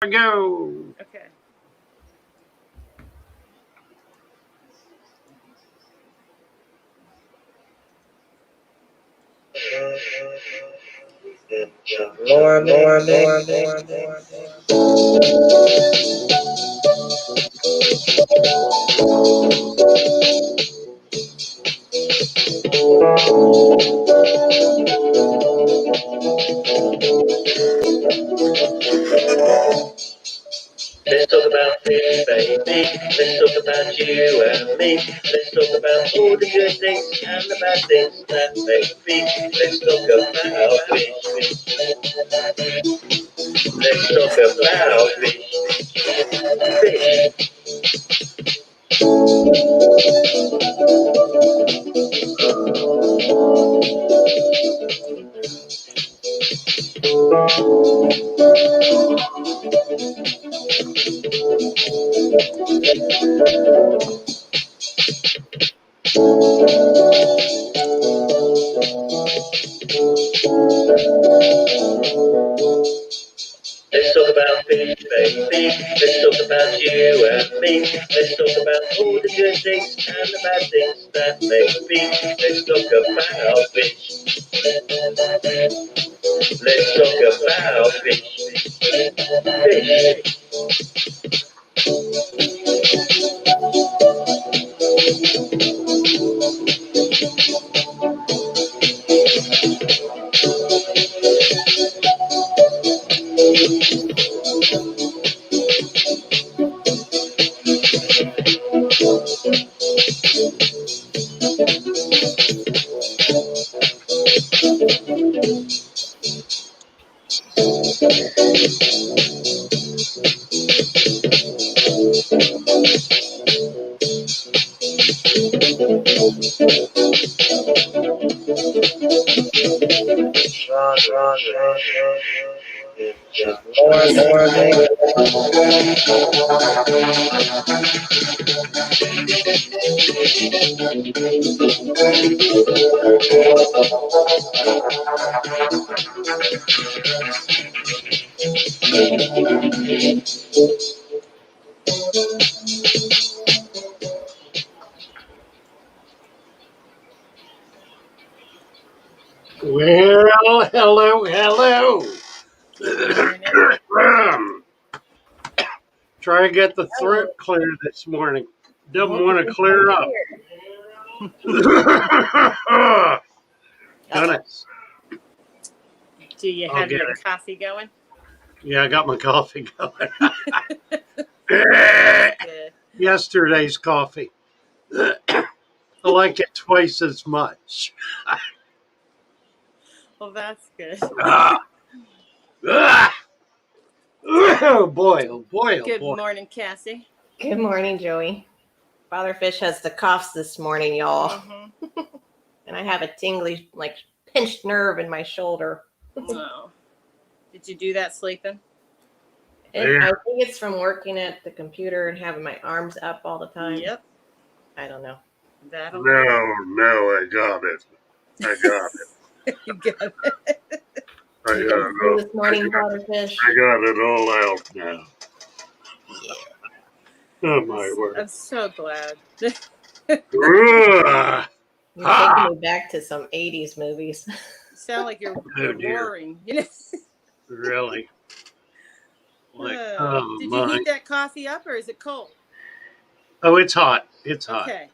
Go. Okay. More. Let's talk about fish, baby. Let's talk about you and me. Let's talk about all the good things and the bad things that make fish. Let's talk about fish. Let's talk about fish. Fish. Let's talk about fish, baby. Let's talk about you and me. Let's talk about all the good things and the bad things that make fish. Let's talk about fish. Let's talk about fish. Fish. Run. More. Well, hello. Try to get the throat clear this morning. Doesn't want to clear up. Goodness. Do you have your coffee going? Yeah, I got my coffee going. Good. Yesterday's coffee. I like it twice as much. Well, that's good. Oh boy. Good morning, Cassie. Good morning, Joey. Father Fish has the coughs this morning, y'all. Mm-hmm. And I have a tingly, pinched nerve in my shoulder. Oh. Did you do that sleeping? I think it's from working at the computer and having my arms up all the time. Yep. I don't know. No, I got it. You got it. You got it this morning, Father Fish? I got it all out now. Yeah. Oh my word. I'm so glad. You're taking me back to some 80s movies. You sound like you're roaring. You know? Really? Did you heat that coffee up or is it cold? Oh, it's hot. It's hot. Okay.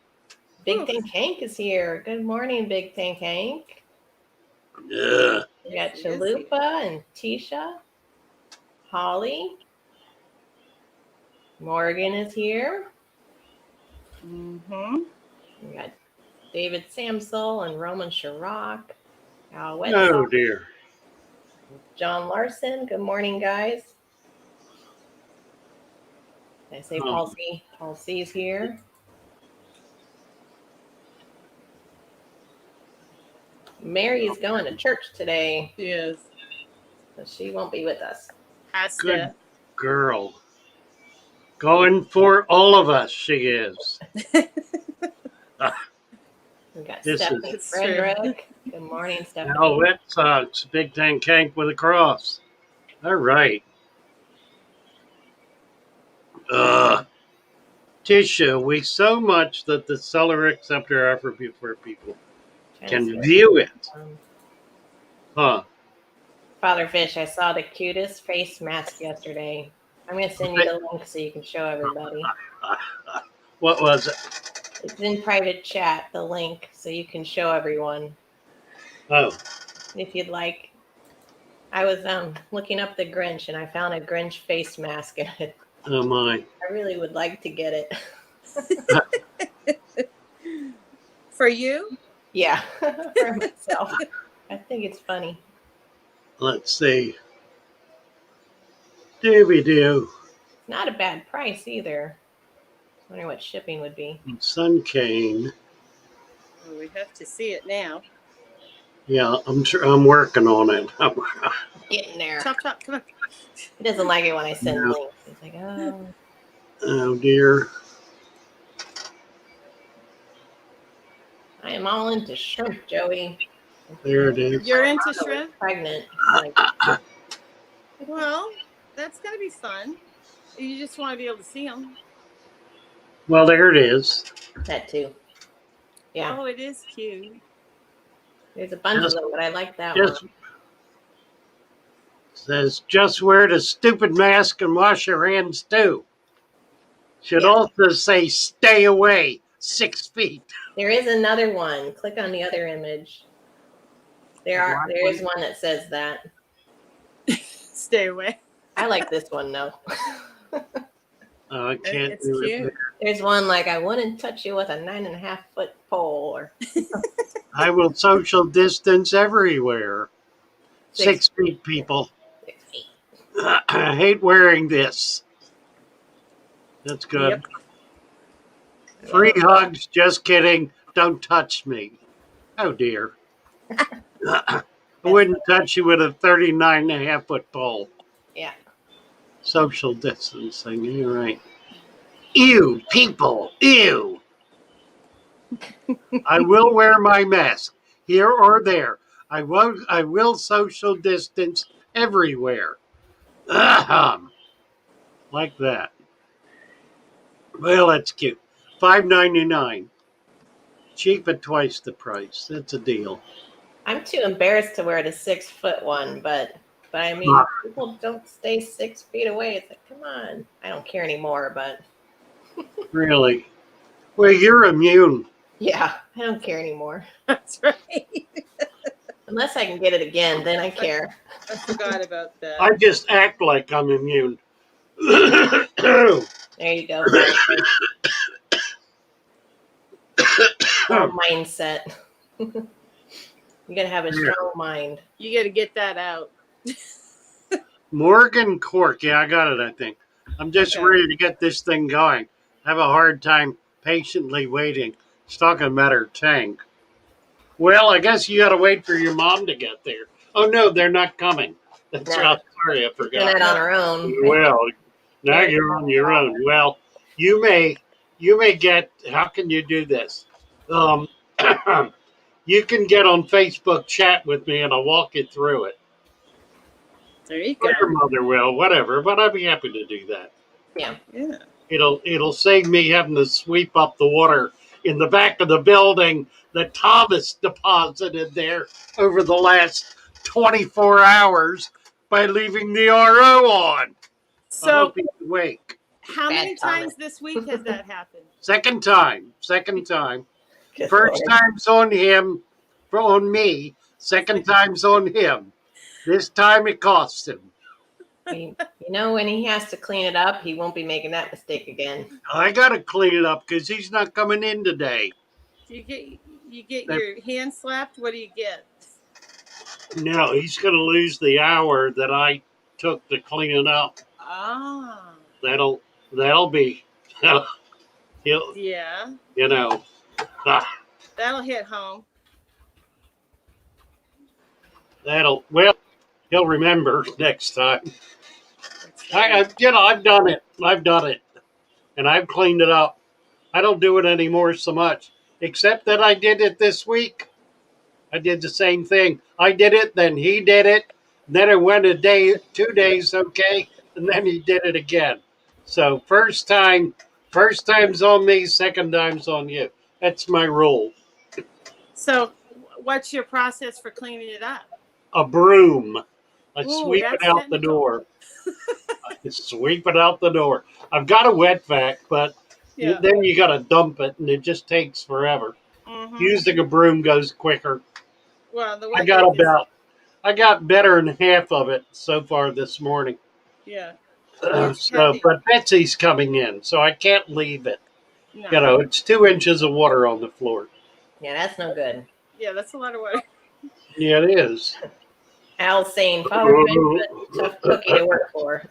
Big Tank Hank is here. Good morning, Big Tank Hank. Yeah. We got Chalupa and Tisha. Holly. Morgan is here. Mm-hmm. We got David Samsel and Roman Chirac. Oh dear. John Larson. Good morning, guys. Did I say Paul C? Paul C is here. Mary is going to church today. Yes. So she won't be with us. Good girl. Going for all of us, she is. We got Stephanie Frederick. Good morning, Stephanie. Oh, Red Sox, Big Tank Hank with a cross. All right. tissue we so much that the seller acceptor offer before people Trying to can see- view it. Huh. Father Fish, I saw the cutest face mask yesterday. I'm going to send you the link so you can show everybody. What was it? It's in private chat, the link, so you can show everyone Oh, if you'd like. I was looking up the Grinch and I found a Grinch face mask in it. oh my. I really would like to get it. For you? Yeah, for myself. I think it's funny. Let's see. Dooby-doo. It's not a bad price either. I wonder what shipping would be. Sun cane. Well, we have to see it now. Yeah, I'm working on it. Getting there. Chop, chop, come on. He doesn't like it when I send Yeah. links. He's like, oh. Oh dear. I am all into shrimp, Joey. There it is. You're into I was shrimp? pregnant. Like, Well, that's going to be fun. You just want to be able to see them. Well, there it is. that too. Yeah, Oh, it is cute. there's a bunch Just- of them, but I like that one. Just says just wear the stupid mask and wash your hands too. Should Yeah. also say stay away 6 feet. There is another one. Click on the other image. There is one that says that. Stay away. I like this one though. Oh, I can't It's do cute. it. There's one like I wouldn't touch you with a 9.5-foot pole or I will social distance everywhere. 6 6 feet, people. 6 feet. I hate wearing this. That's good. Yep. Free hugs. Just kidding. Don't touch me. Oh dear. I wouldn't touch you with a 39.5-foot pole. Yeah. Social distancing. You're right. Ew, people. Ew. I will wear my mask here or there. I will social distance everywhere. Ahem. Like that. Well, that's cute. $5.99. Cheap at twice the price. That's a deal. I'm too embarrassed to wear the 6-foot one, but I mean, Ah. people don't stay 6 feet away. It's like, come on. I don't care anymore, but Really. Well, you're immune. yeah, I don't care anymore. That's right. Unless I can get it again, then I care. I forgot about that. I just act like I'm immune. There you go. Strong mindset. You gotta have a strong mind. You got to get that out. Morgan Cork. Yeah, I got it, I think. I'm just Okay. ready to get this thing going. I have a hard time patiently waiting. It's talking about her tank. Well, I guess you got to wait for your mom to get there. Oh, no, they're not coming. That's No. sorry, I Doing forgot. it on her own. Well, now you're on your own. Well, you may get. How can you do this? You can get on Facebook chat with me, and I'll walk you through it. There you Or your go. mother will, whatever. But I'd be happy to do that. Yeah. Yeah. It'll save me having to sweep up the water in the back of the building that Thomas deposited there over the last 24 hours by leaving the RO on. I So, hope he's awake. how many Bad comment. times this week has that happened? Second time. Good First Lord. time's on him, on me. Second time's on him. This time it cost him. You know, when he has to clean it up, he won't be making that mistake again. I got to clean it up because he's not coming in today. You get your hand slapped. What do you get? No, he's going to lose the hour that I took to clean it up. Ah. That'll be, he'll, Yeah. you know, That'll hit home. he'll remember next time. I've done it. And I've cleaned it up. I don't do it anymore so much, except that I did it this week. I did the same thing. I did it, then he did it. Then it went a day, 2 days, okay, and then he did it again. So first time First time's on me, second time's on you. That's my rule. So, what's your process for cleaning it up? A broom. I Ooh, sweep it that's out the technical. door. I sweep it out the door. I've got a wet vac, but Yeah. then you got to dump it, and it just takes forever. Mm-hmm. Using a broom goes quicker. Well, the I wet got vac is. I got better than half of it so far this morning. Yeah. It's So, heavy. but Betsy's coming in, so I can't leave it. No. You know, it's 2 inches of water on the floor. Yeah, that's no good. Yeah, that's a lot of water. Yeah, it is. Al's saying Father Fish is a tough cookie to work for.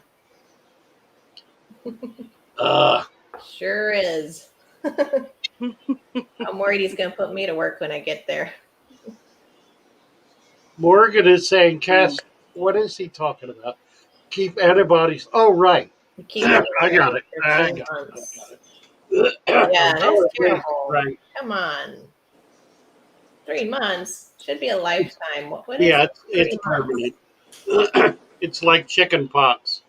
Sure is. I'm worried he's going to put me to work when I get there. Morgan is saying, Cass, what is he talking about? Keep antibodies. Oh, right. Keep it I got it. for I 2 got months. it. Yeah, that's terrible. Right. Come on. 3 months should be a lifetime. What Yeah, is it's 3 months? permanent. It's like chicken pox.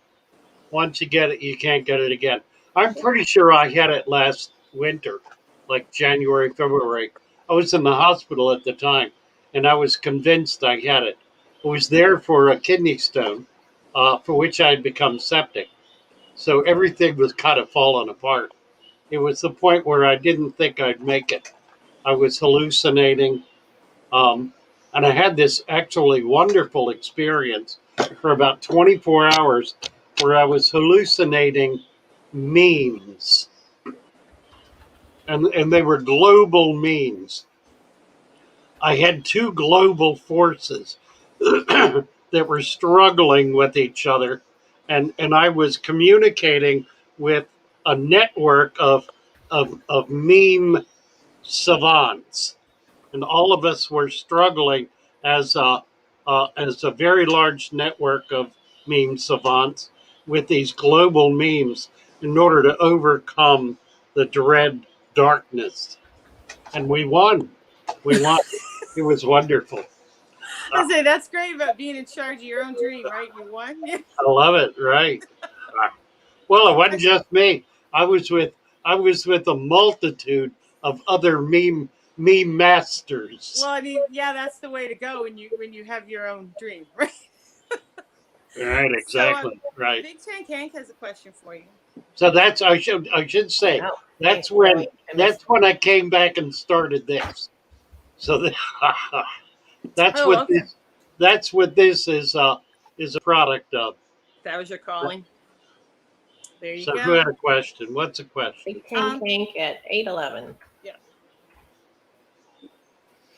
Once you get it, you can't get it again. I'm pretty sure I had it last winter, like January, February. I was in the hospital at the time, and I was convinced I had it. I was there for a kidney stone, for which I had become septic. So everything was kind of falling apart. It was the point where I didn't think I'd make it. I was hallucinating. Um, and I had this actually wonderful experience for about 24 hours where I was hallucinating memes. And they were global memes. I had two global forces that were struggling with each other. And I was communicating with a network of meme savants, and all of us were struggling as a very large network of meme savants with these global memes in order to overcome the dread darkness. And we won. We won. It was wonderful. I say that's great about being in charge of your own dream, right? You won. Yeah. I love it. Right. Well, it wasn't just me. I was with I was with a multitude of other meme masters. Well, I mean, yeah, that's the way to go when you have your own dream, right? Right, exactly. Right. Big Tank Hank has a question for you. So I should say Oh, that's thanks for when waiting. I came back and started this. So that's Oh, what okay. this is a product of. That was your calling. There you So who go. had a question? What's a question? Big Tank at 8:11. Yeah.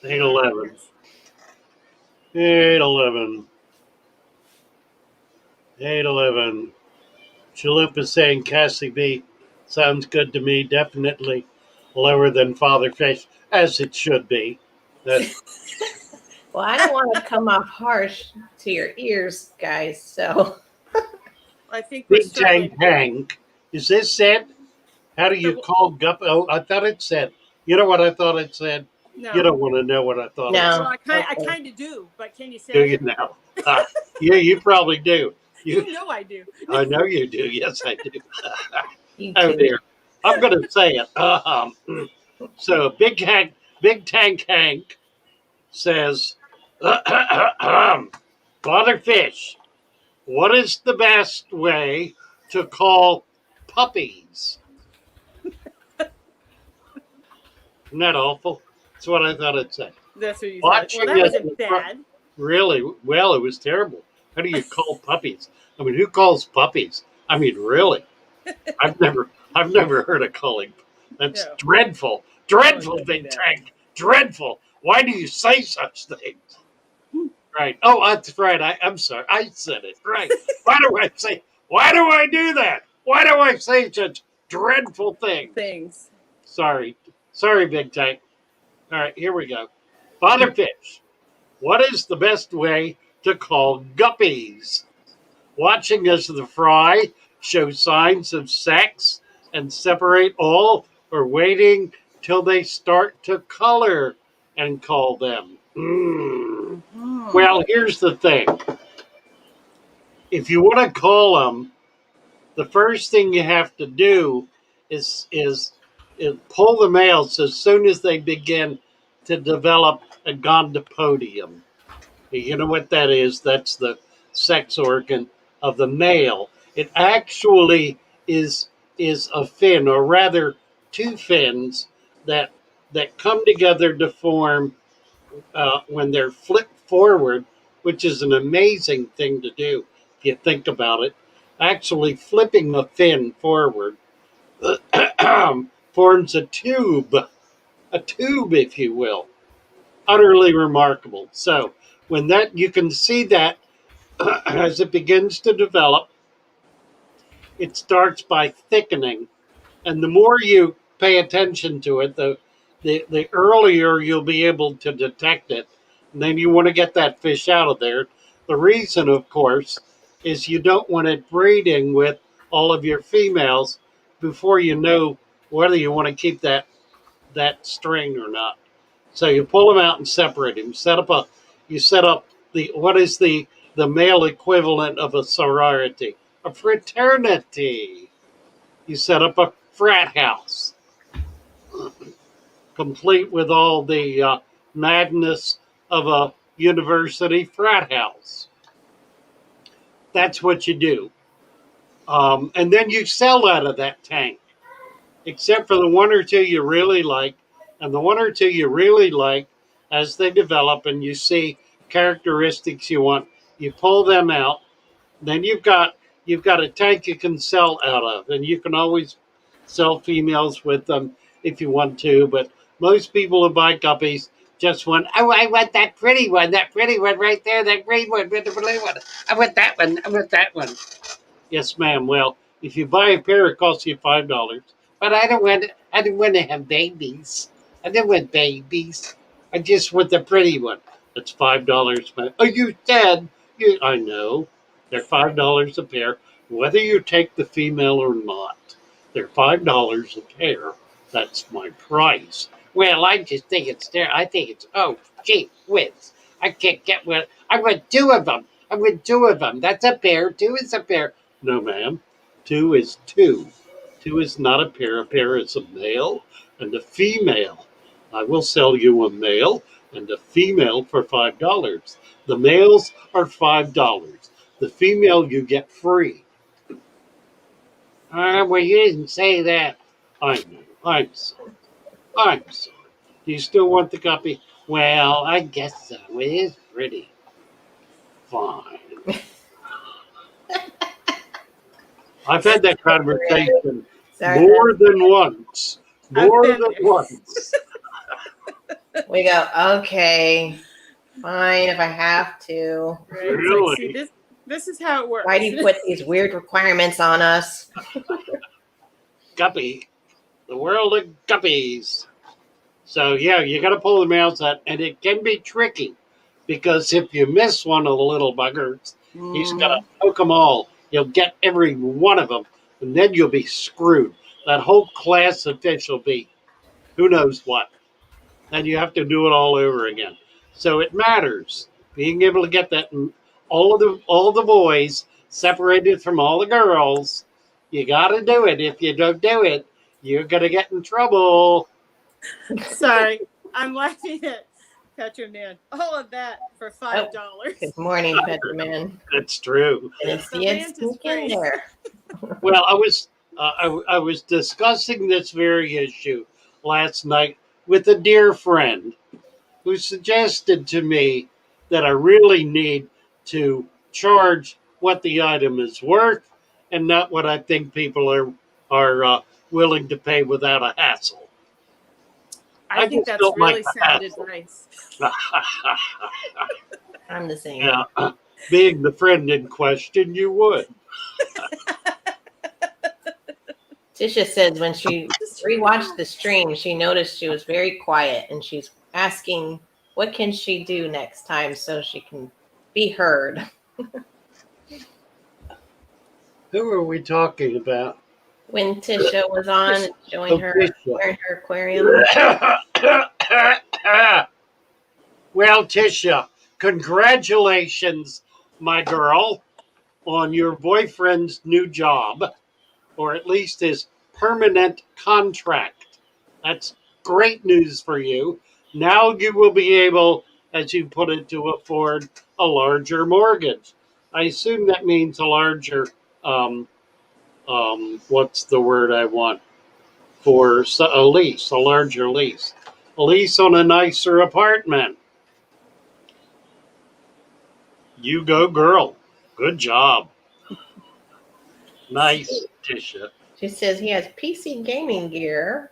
811. 811. 811. Chalup is saying KassCee Bee sounds good to me. Definitely lower than Father Fish, as it should be. That Well, I don't want to come off harsh to your ears, guys. So I think we're Big struggling. Tank Hank. Is this it? How do you call gup? Oh, I thought it said. You know what I thought it said? No. You don't want to know what I thought it No. said. Well, I Okay. kind of do, but can you say Do it? you now? Yeah, you probably do. You know I do. I know you do. Yes, I do. You Oh too. dear. I'm going to say it. So Big Tank Hank says, Father Fish, what is the best way to call puppies? Isn't that awful? That's what I thought it said. That's what you thought. Well, that wasn't bad. Really? Well, it was terrible. How do you call puppies? I mean, who calls puppies? I mean, really? I've never heard of calling. That's No. dreadful. Dreadful, don't do Big that. Tank. Dreadful. Why do you say such things? Right. Oh, that's right. I'm sorry. I said it. Right. Why do I do that? Why do I say such dreadful things? Sorry. Sorry, Big Tank. All right, here we go. Father Fish, what is the best way to call guppies? Watching as the fry show signs of sex and separate all, or waiting till they start to color and call them? Well, here's the thing. If you want to call them, the first thing you have to do is pull the males as soon as they begin to develop a gondopodium. You know what that is? That's the sex organ of the male. It actually is a fin, or rather, two fins that come together to form when they're flipped forward, which is an amazing thing to do if you think about it. Actually, flipping a fin forward forms a tube, if you will. Utterly remarkable. So, when that you can see that as it begins to develop, it starts by thickening, and the more you pay attention to it, the earlier you'll be able to detect it. And then you want to get that fish out of there. The reason, of course, is you don't want it breeding with all of your females before you know whether you want to keep that string or not. So you pull them out and separate them. You set up the what is the male equivalent of a sorority, a fraternity. You set up a frat house, complete with all the madness of a university frat house. That's what you do. And then you sell out of that tank, except for the one or two you really like. And the one or two you really like, as they develop and you see characteristics you want, you pull them out. Then you've got a tank you can sell out of, and you can always sell females with them if you want to. But most people who buy guppies just want, oh, I want that pretty one right there, that green one with the blue one. I want that one. I want that one. Yes, ma'am. Well, if you buy a pair, it costs you $5. But I don't want. I don't want to have babies. I don't want babies. I just want the pretty one. That's $5. Oh, you said you. I know. They're $5 a pair, whether you take the female or not. They're $5 a pair. That's my price. Well, I just think it's there. I think it's gee whiz. I can't get one. I want two of them. I want two of them. That's a pair. Two is a pair. No, ma'am. Two is two. Two is not a pair. A pair is a male and a female. I will sell you a male and a female for $5. The males are $5. The female you get free. Well, you didn't say that. I know. I'm sorry. I'm sorry. Do you still want the guppy? Well, I guess so. It is pretty. Fine. I've had that conversation more than once. More than once. We go, okay, fine if I have to. Right? Really? Like, see, this is how it works. Why do you put these weird requirements on us? Guppy. The world of guppies. So, yeah, you got to pull the males out, and it can be tricky because if you miss one of the little buggers, he's got to poke them all. You'll get every one of them, and then you'll be screwed. That whole class of fish will be who knows what. And you have to do it all over again. So it matters being able to get that all the boys separated from all the girls. You got to do it. If you don't do it, you're gonna get in trouble. Sorry, I'm laughing at Petroman. All of that for $5. Good morning, Petroman. That's true. And it's the sneak in there. Well, I was discussing this very issue last night with a dear friend who suggested to me that I really need to charge what the item is worth and not what I think people are willing to pay without a hassle. I think that's really sound advice. I'm the same. Yeah, being the friend in question, you would. Tisha says when she rewatched the stream, she noticed she was very quiet, and she's asking what can she do next time so she can be heard. Who are we talking about? When Tisha was on showing her wearing her aquarium. Well, Tisha, congratulations, my girl, on your boyfriend's new job, or at least his permanent contract. That's great news for you. Now you will be able, as you put it, to afford a larger mortgage. I assume that means a larger, um, what's the word I want for a lease, a larger lease, a lease on a nicer apartment. You go, girl. Good job. Nice, Tisha. She says he has PC gaming gear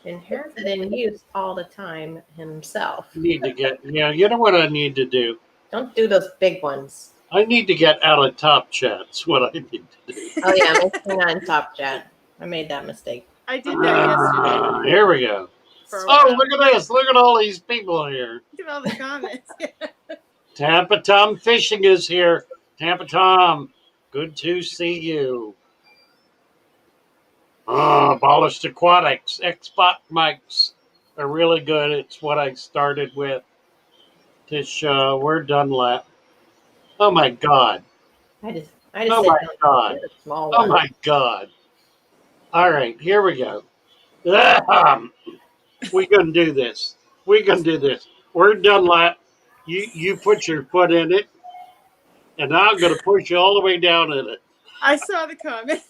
and has it in use all the time himself. Need to get, yeah, you know what I need to do? Don't do those big ones. I need to get out of Top Chat. That's what I need to do. Oh yeah, I'm not in Top Chat. I made that mistake. I did that yesterday. Here we go. For a Oh, while. look at this. Look at all these people here. Look at all the comments. Tampa Tom Fishing is here. Tampa Tom, good to see you. Abolished Aquatics. Xbox mics are really good. It's what I started with. Tish, we're done lap. Oh my God. I just Oh said my don't God. do the small Oh one. my God. All right, here we go. We gonna do this. We gonna do this. We're done lap. You put your foot in it, and I'm gonna push you all the way down in it. I saw the comment.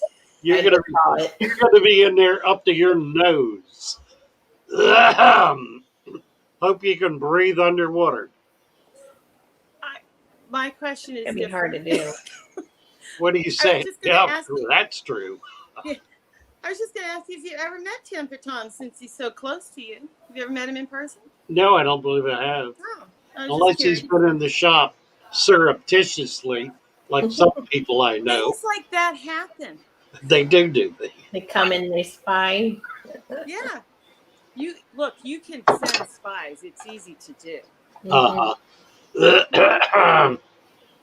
You're I gonna just saw it. you're gonna be in there up to your nose. Hope you can breathe underwater. My question is It'd be hard to different. do. What do you say? just gonna Yeah, ask you- that's true. I was just going to ask you if you ever met Tampa Tom since he's so close to you. Have you ever met him in person? No, I don't believe I have. Oh, I was Unless just he's curious. been in the shop surreptitiously, like some people I know. Things like that happen. They do things. They come in, they spy. Yeah. You can send spies. It's easy to do.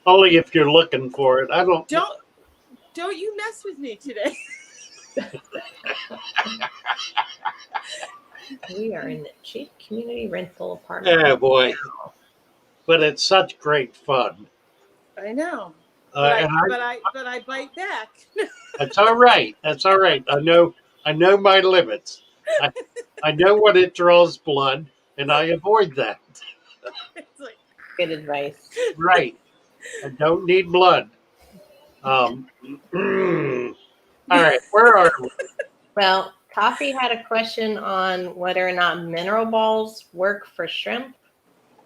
Only if you're looking for it. I don't. Don't you mess with me today. We are in the cheap community rental apartment. Yeah, boy. But it's such great fun. I know. And But I bite back. that's all right. That's all right. I know my limits. I know when it draws blood, and I avoid that. It's like, Good advice. Right. I don't need blood. All right. Where are we? Well, Coffee had a question on whether or not mineral balls work for shrimp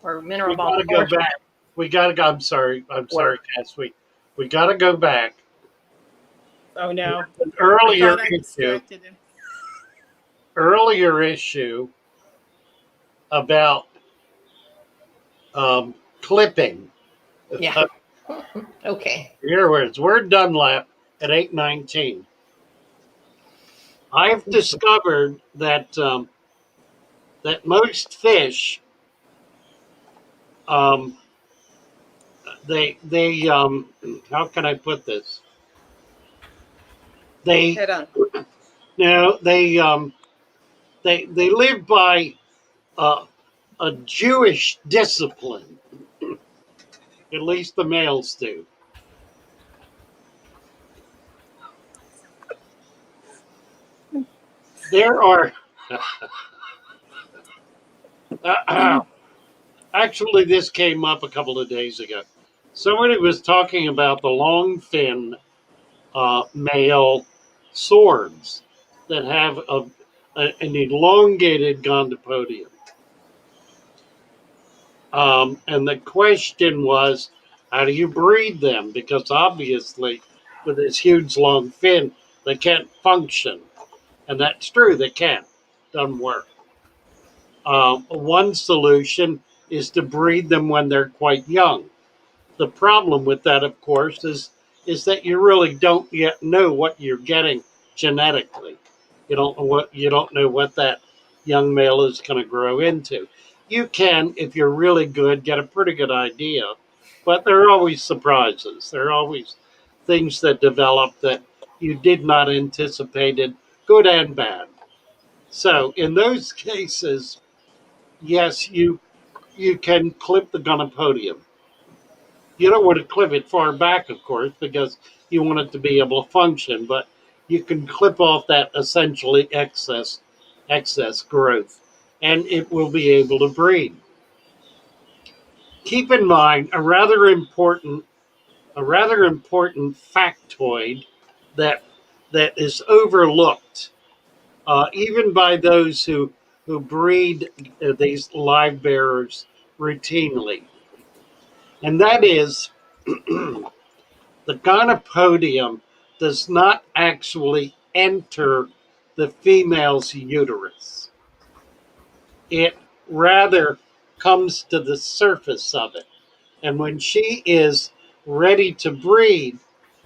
or mineral We balls. gotta go back. We gotta go. I'm sorry, Cass. We gotta go back. oh no. An earlier I thought I issue. distracted him. Earlier issue about clipping. Yeah. Okay. Here words. We're Dunlap at 8:19. I've discovered that that most fish, they how can I put this? They Head on. no they live by a Jewish discipline. At least the males do. There are actually this came up a couple of days ago. Somebody was talking about the long fin male swords that have an elongated gondopodium. And the question was, how do you breed them? Because obviously, with this huge long fin, they can't function. And that's true, they can't. Doesn't work. One solution is to breed them when they're quite young. The problem with that, of course, is that you really don't yet know what you're getting genetically. You don't know what that young male is going to grow into. You can, if you're really good, get a pretty good idea, but there are always surprises. There are always things that develop that you did not anticipate, good and bad. So in those cases, yes, you can clip the gonopodium. You don't want to clip it far back, of course, because you want it to be able to function, but you can clip off that essentially excess growth, and it will be able to breed. Keep in mind a rather important factoid that is overlooked, even by those who breed these live bearers routinely, and that is the gonopodium does not actually enter the female's uterus. It rather comes to the surface of it. And when she is ready to breed,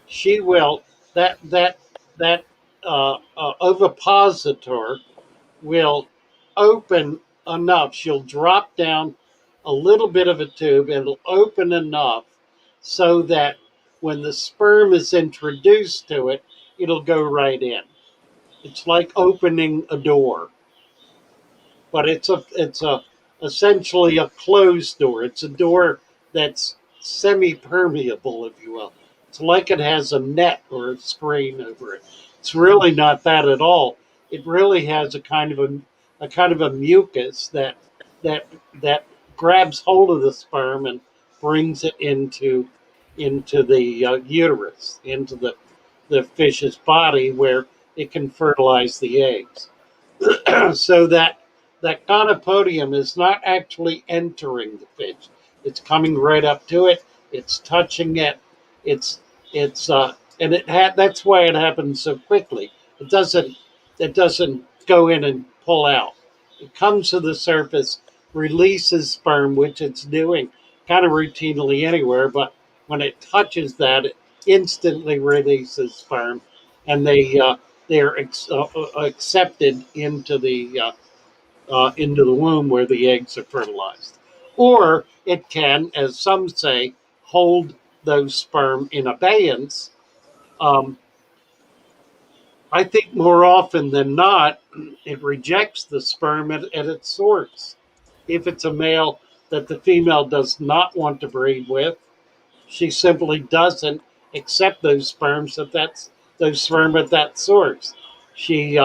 she will that that ovipositor will open enough. She'll drop down a little bit of a tube. It'll open enough so that when the sperm is introduced to it, it'll go right in. It's like opening a door, but it's a essentially a closed door. It's a door that's semi-permeable, if you will. It's like it has a net or a screen over it. It's really not that at all. It really has a kind of a mucus that that grabs hold of the sperm and brings it into the uterus, into the fish's body where it can fertilize the eggs. So that gonopodium is not actually entering the fish. It's coming right up to it. It's touching it. It's and that's why it happens so quickly. It doesn't go in and pull out. It comes to the surface, releases sperm, which it's doing kind of routinely anywhere, but when it touches that, it instantly releases sperm, and they're accepted into the womb where the eggs are fertilized. Or it can, as some say, hold those sperm in abeyance. Um, I think more often than not, it rejects the sperm at its source. If it's a male that the female does not want to breed with, she simply doesn't accept those those sperm at that source. She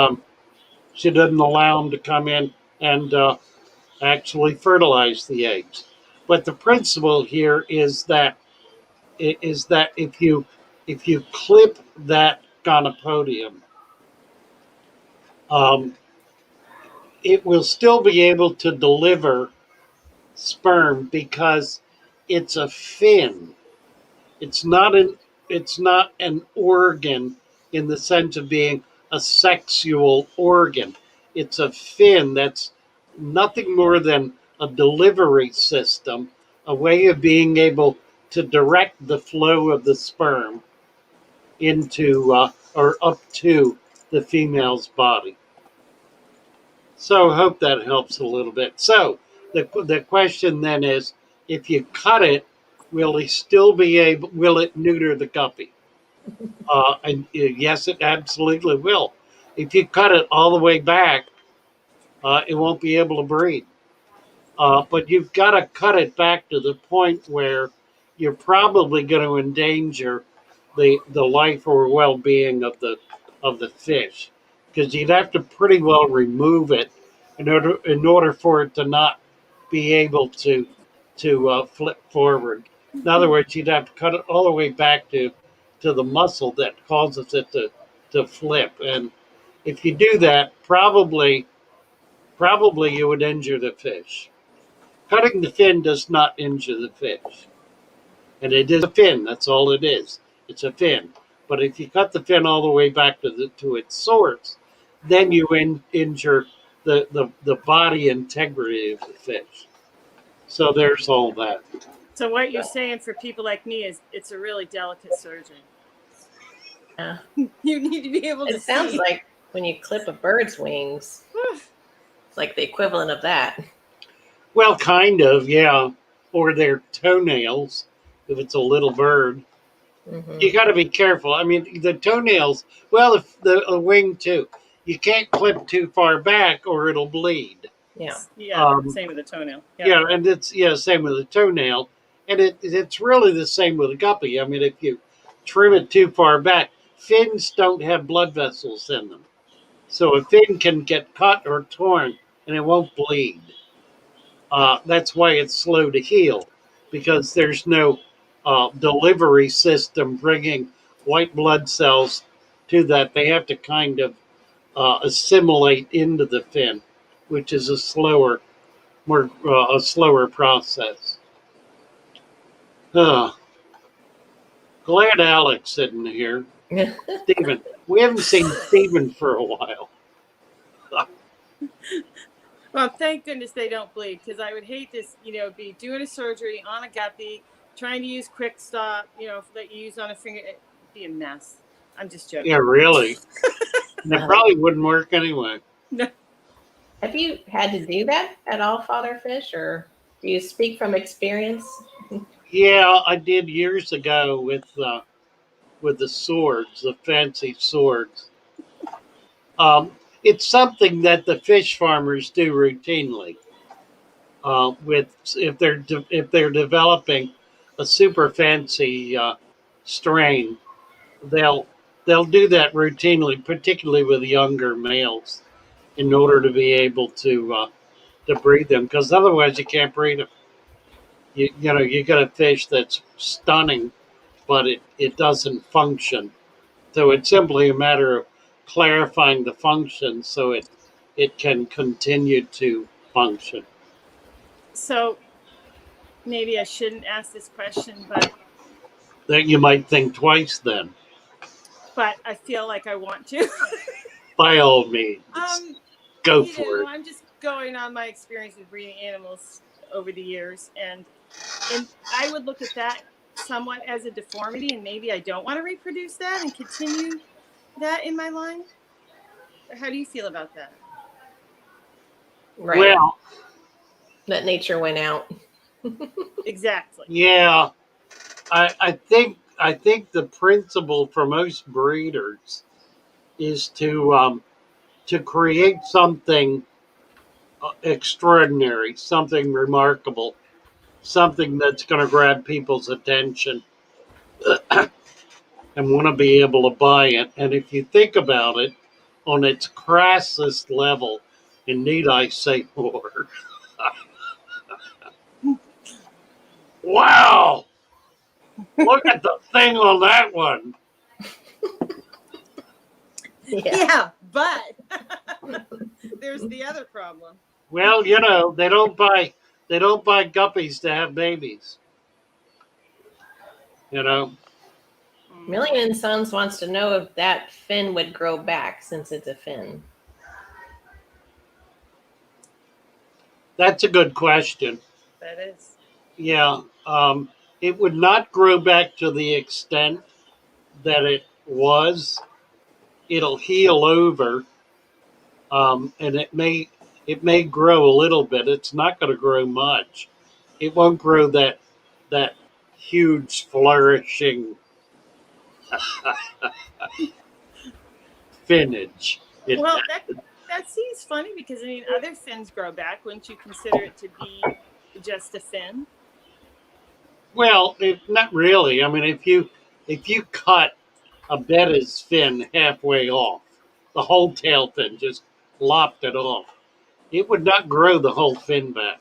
she doesn't allow them to come in and actually fertilize the eggs. But the principle here is that if you clip that gonopodium, um, it will still be able to deliver sperm because it's a fin. It's not an organ in the sense of being a sexual organ. It's a fin that's nothing more than a delivery system, a way of being able to direct the flow of the sperm into or up to the female's body. So I hope that helps a little bit. So the question then is, if you cut it, will he still be able? Will it neuter the guppy? And yes, it absolutely will. If you cut it all the way back, it won't be able to breed. But you've got to cut it back to the point where you're probably going to endanger the life or well-being of the fish, because you'd have to pretty well remove it in order for it to not be able to flip forward. In other words, you'd have to cut it all the way back to the muscle that causes it to flip, and if you do that, probably you would injure the fish. Cutting the fin does not injure the fish. And it is a fin, that's all it is. It's a fin. But if you cut the fin all the way back to its source, then you injure the body integrity of the fish. So there's all that. So what you're saying for people like me is it's a really delicate surgery. Yeah. You need to be able to It sounds see. like when you clip a bird's wings, it's like the equivalent of that. Well, kind of, yeah. Or their toenails, if it's a little bird. Mm-hmm. You got to be careful. I mean, the toenails, well, if the wing too. You can't clip too far back or it'll bleed. Yeah. Yeah, same with the toenail. Yeah, and it's same with the toenail. And it's really the same with a guppy. I mean, if you trim it too far back, fins don't have blood vessels in them. So a fin can get cut or torn and it won't bleed. That's why it's slow to heal, because there's no delivery system bringing white blood cells to that. They have to kind of assimilate into the fin, which is a slower process. Uh, Glad Alex sitting here. Stephen, we haven't seen Stephen for a while. Well, thank goodness they don't bleed, because I would hate this, be doing a surgery on a guppy, trying to use quick stop, that you use on a finger. It'd be a mess. I'm just joking. Yeah, really. And it probably wouldn't work anyway. No. Have you had to do that at all, Father Fish, or do you speak from experience? Yeah, I did years ago with the swords, the fancy swords. It's something that the fish farmers do routinely. With if they're developing a super fancy strain, they'll they'll do that routinely, particularly with younger males, in order to be able to breed them. Because otherwise, you can't breed them. You got a fish that's stunning, but it doesn't function. So it's simply a matter of clarifying the function so it can continue to function. So maybe I shouldn't ask this question, but That you might think twice then. I feel like I want to. By all means, go for it. I'm just going on my experience with breeding animals over the years, and I would look at that somewhat as a deformity, and maybe I don't want to reproduce that and continue that in my line. How do you feel about that? Right. Well, that nature went out. Exactly. Yeah, I think the principle for most breeders is to create something extraordinary, something remarkable, something that's going to grab people's attention and want to be able to buy it. And if you think about it on its crassest level, and need I say more? Wow! Look at the thing on that one. Yeah, but there's the other problem. Well, they don't buy guppies to have babies. Million Sons wants to know if that fin would grow back since it's a fin. That's a good question. That is. Yeah, it would not grow back to the extent that it was. It'll heal over, and it may grow a little bit. It's not going to grow much. It won't grow that huge flourishing finnage. Well, that seems funny because other fins grow back. Wouldn't you consider it to be just a fin? Well, not really. I mean, if you cut a betta's fin halfway off, the whole tail fin, just lopped it off, it would not grow the whole fin back.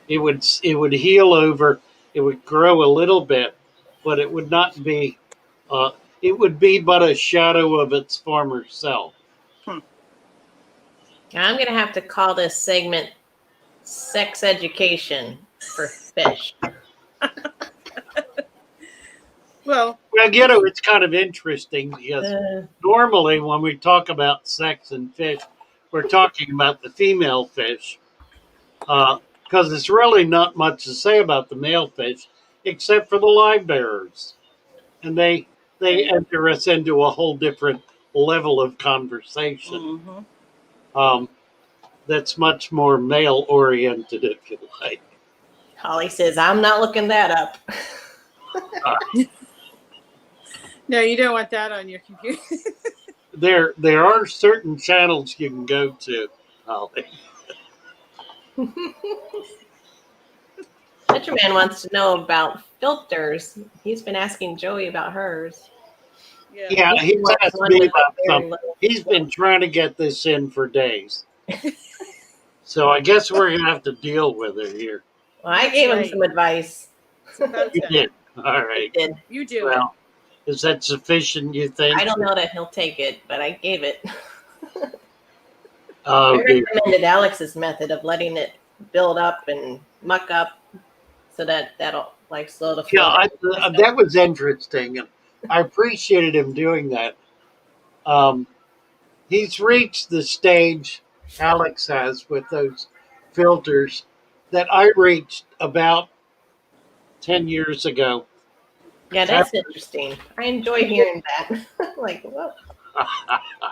It would heal over. It would grow a little bit, but it would not be. Uh, it would be but a shadow of its former self. I'm going to have to call this segment "Sex Education for Fish." Well, it's kind of interesting because normally when we talk about sex and fish, we're talking about the female fish, because it's really not much to say about the male fish, except for the live bearers, and they enter us into a whole different level of conversation. mm-hmm. That's much more male oriented, if you like. Holly says, "I'm not looking that up." No, you don't want that on your computer. There are certain channels you can go to, Holly. Metro Man wants to know about filters. He's been asking Joey about hers. Yeah, He he's wants asked one me with about very something. little. He's been trying to get this in for days. So I guess we're going to have to deal with it here. Well, I That's gave him right. some advice. It's about You time. did. All He right. did. You do Well, is that sufficient, you think? I don't know that he'll take it, but I gave it. Oh, I dear. recommended Alex's method of letting it build up and muck up, so that'll like slow the flow. Yeah, that was interesting. And I appreciated him doing that. Um, he's reached the stage, Alex has, with those filters that I reached about 10 years ago. Yeah, that's interesting. I enjoy hearing that. Like, well,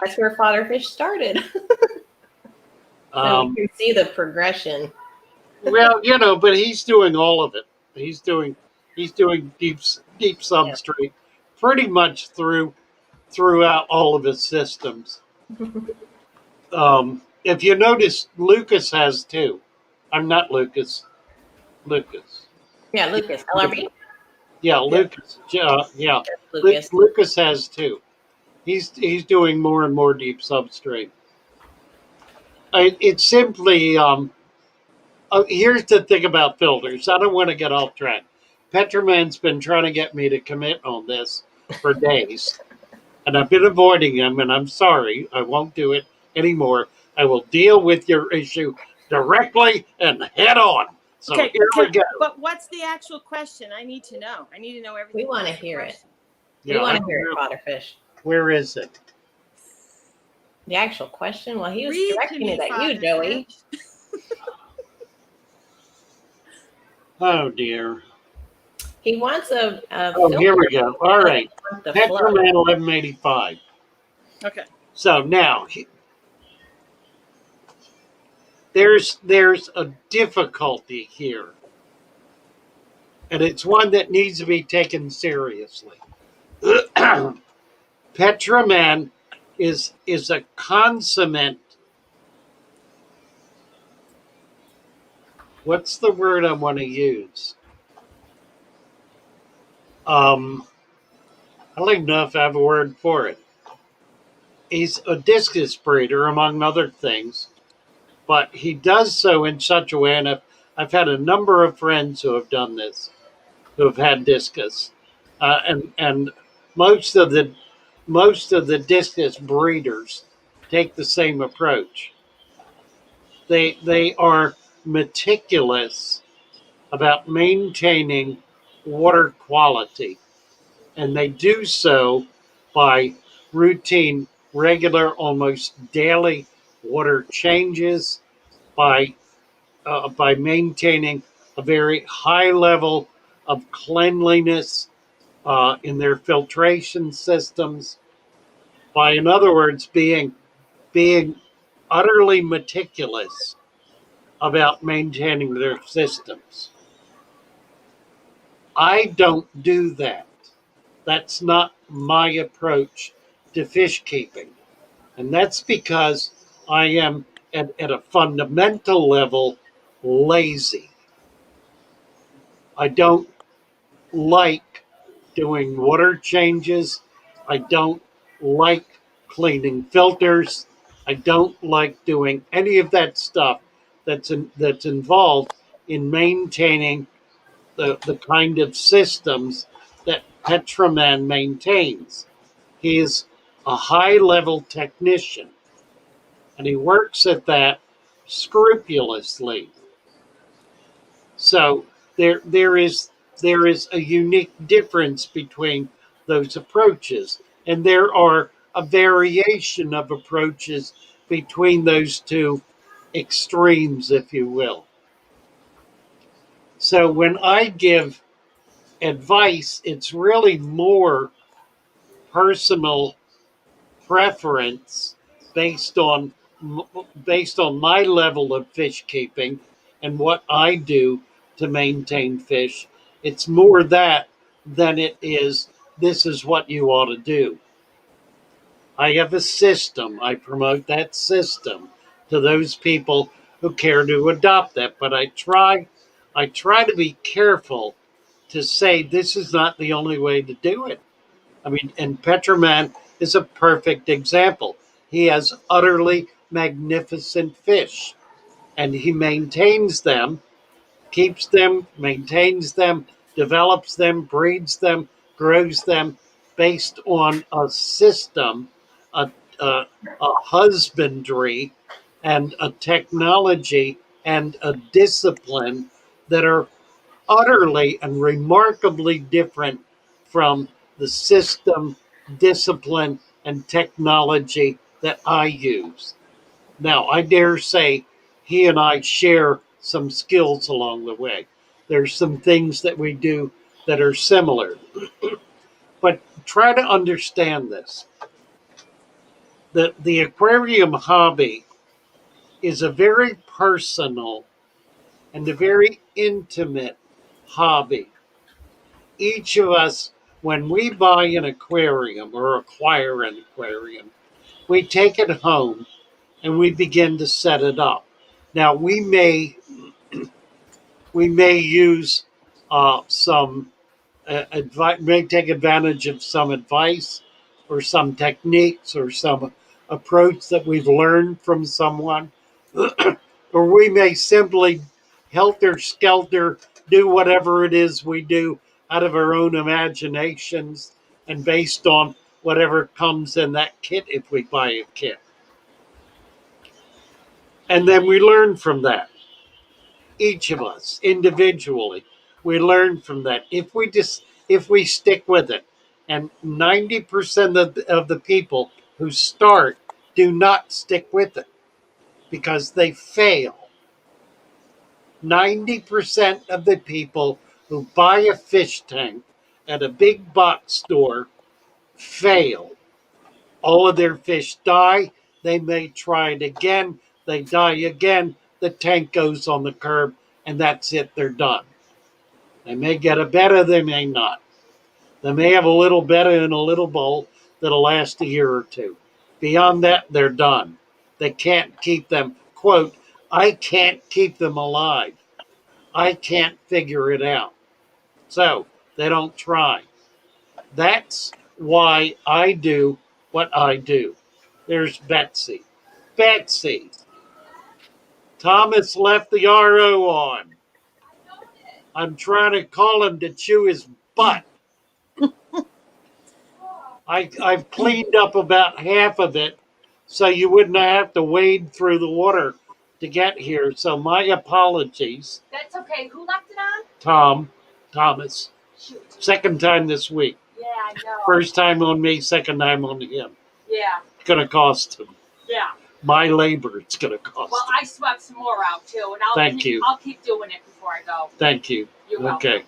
that's where Father Fish started. So we can see the progression. Well, but he's doing all of it. He's doing deep substrate pretty much throughout all of his systems. If you notice, Lucas has too. I'm not Lucas. Lucas. Yeah, Lucas, LRB. Yeah, Lucas. Yeah, Lucas. Lucas has too. He's doing more and more deep substrate. It's simply here's the thing about filters. I don't want to get off track. Petroman's been trying to get me to commit on this for days, and I've been avoiding him. And I'm sorry, I won't do it anymore. I will deal with your issue directly and head on. So okay, here we go. But what's the actual question? I need to know. I need to know everything. We want to hear it. Yeah, we want to hear it, Father Fish. Where is it? The actual question? Well, he was Read directing it at Father you, Joey. Fish. Oh dear. He wants a Oh, here we go. All right. Petroman 1185. Okay. So now there's a difficulty here, and it's one that needs to be taken seriously. Petroman is a consummate. What's the word I want to use? I don't even know if I have a word for it. He's a discus breeder, among other things, but he does so in such a way, and I've had a number of friends who have done this, who have had discus, and most of the discus breeders take the same approach. They are meticulous about maintaining water quality, and they do so by routine, regular, almost daily water changes, by maintaining a very high level of cleanliness in their filtration systems, by, in other words, being utterly meticulous about maintaining their systems. I don't do that. That's not my approach to fish keeping. And that's because I am, at a fundamental level, lazy. I don't like doing water changes. I don't like cleaning filters. I don't like doing any of that stuff that's involved in maintaining the kind of systems that Petroman maintains. He is a high level technician, and he works at that scrupulously. So there is a unique difference between those approaches, and there are a variation of approaches between those two extremes, if you will. So when I give advice, it's really more personal preference based on based on my level of fish keeping and what I do to maintain fish. It's more that than it is this is what you ought to do. I have a system. I promote that system to those people who care to adopt that, but I try to be careful to say this is not the only way to do it. I mean, and Petroman is a perfect example. He has utterly magnificent fish, and he maintains them, keeps them, maintains them, develops them, breeds them, grows them based on a system, a, a husbandry, and a technology and a discipline that are utterly and remarkably different from the system, discipline, and technology that I use. Now, I dare say he and I share some skills along the way. There's some things that we do that are similar, but try to understand this. The aquarium hobby is a very personal and a very intimate hobby. Each of us, when we buy an aquarium or acquire an aquarium, we take it home and we begin to set it up. Now we may use some advice, may take advantage of some advice or some techniques or some approach that we've learned from someone, or we may simply helter skelter do whatever it is we do out of our own imaginations and based on whatever comes in that kit if we buy a kit. And then we learn from that. Each of us individually, we learn from that. If we stick with it, and 90% of the people who start do not stick with it because they fail. 90% of the people who buy a fish tank at a big box store fail. All of their fish die. They may try it again. They die again. The tank goes on the curb, and that's it. They're done. They may get a betta, they may not. They may have a little betta in a little bowl that'll last a year or two. Beyond that, they're done. They can't keep them, quote, I can't keep them alive. I can't figure it out. So they don't try. That's why I do what I do. There's Betsy. Betsy. Thomas left the RO on. I'm trying to call him to chew his butt. I've cleaned up about half of it so you wouldn't have to wade through the water to get here. So my apologies. That's okay. Who left it on? Thomas. Shoot. Second time this week. Yeah, I know. First time on me, second time on him. Yeah. It's going to cost him. Yeah. My labor, it's going to cost Well, him. I swept some more out too, and Thank you. I'll keep doing it before I go. Thank you. You're welcome.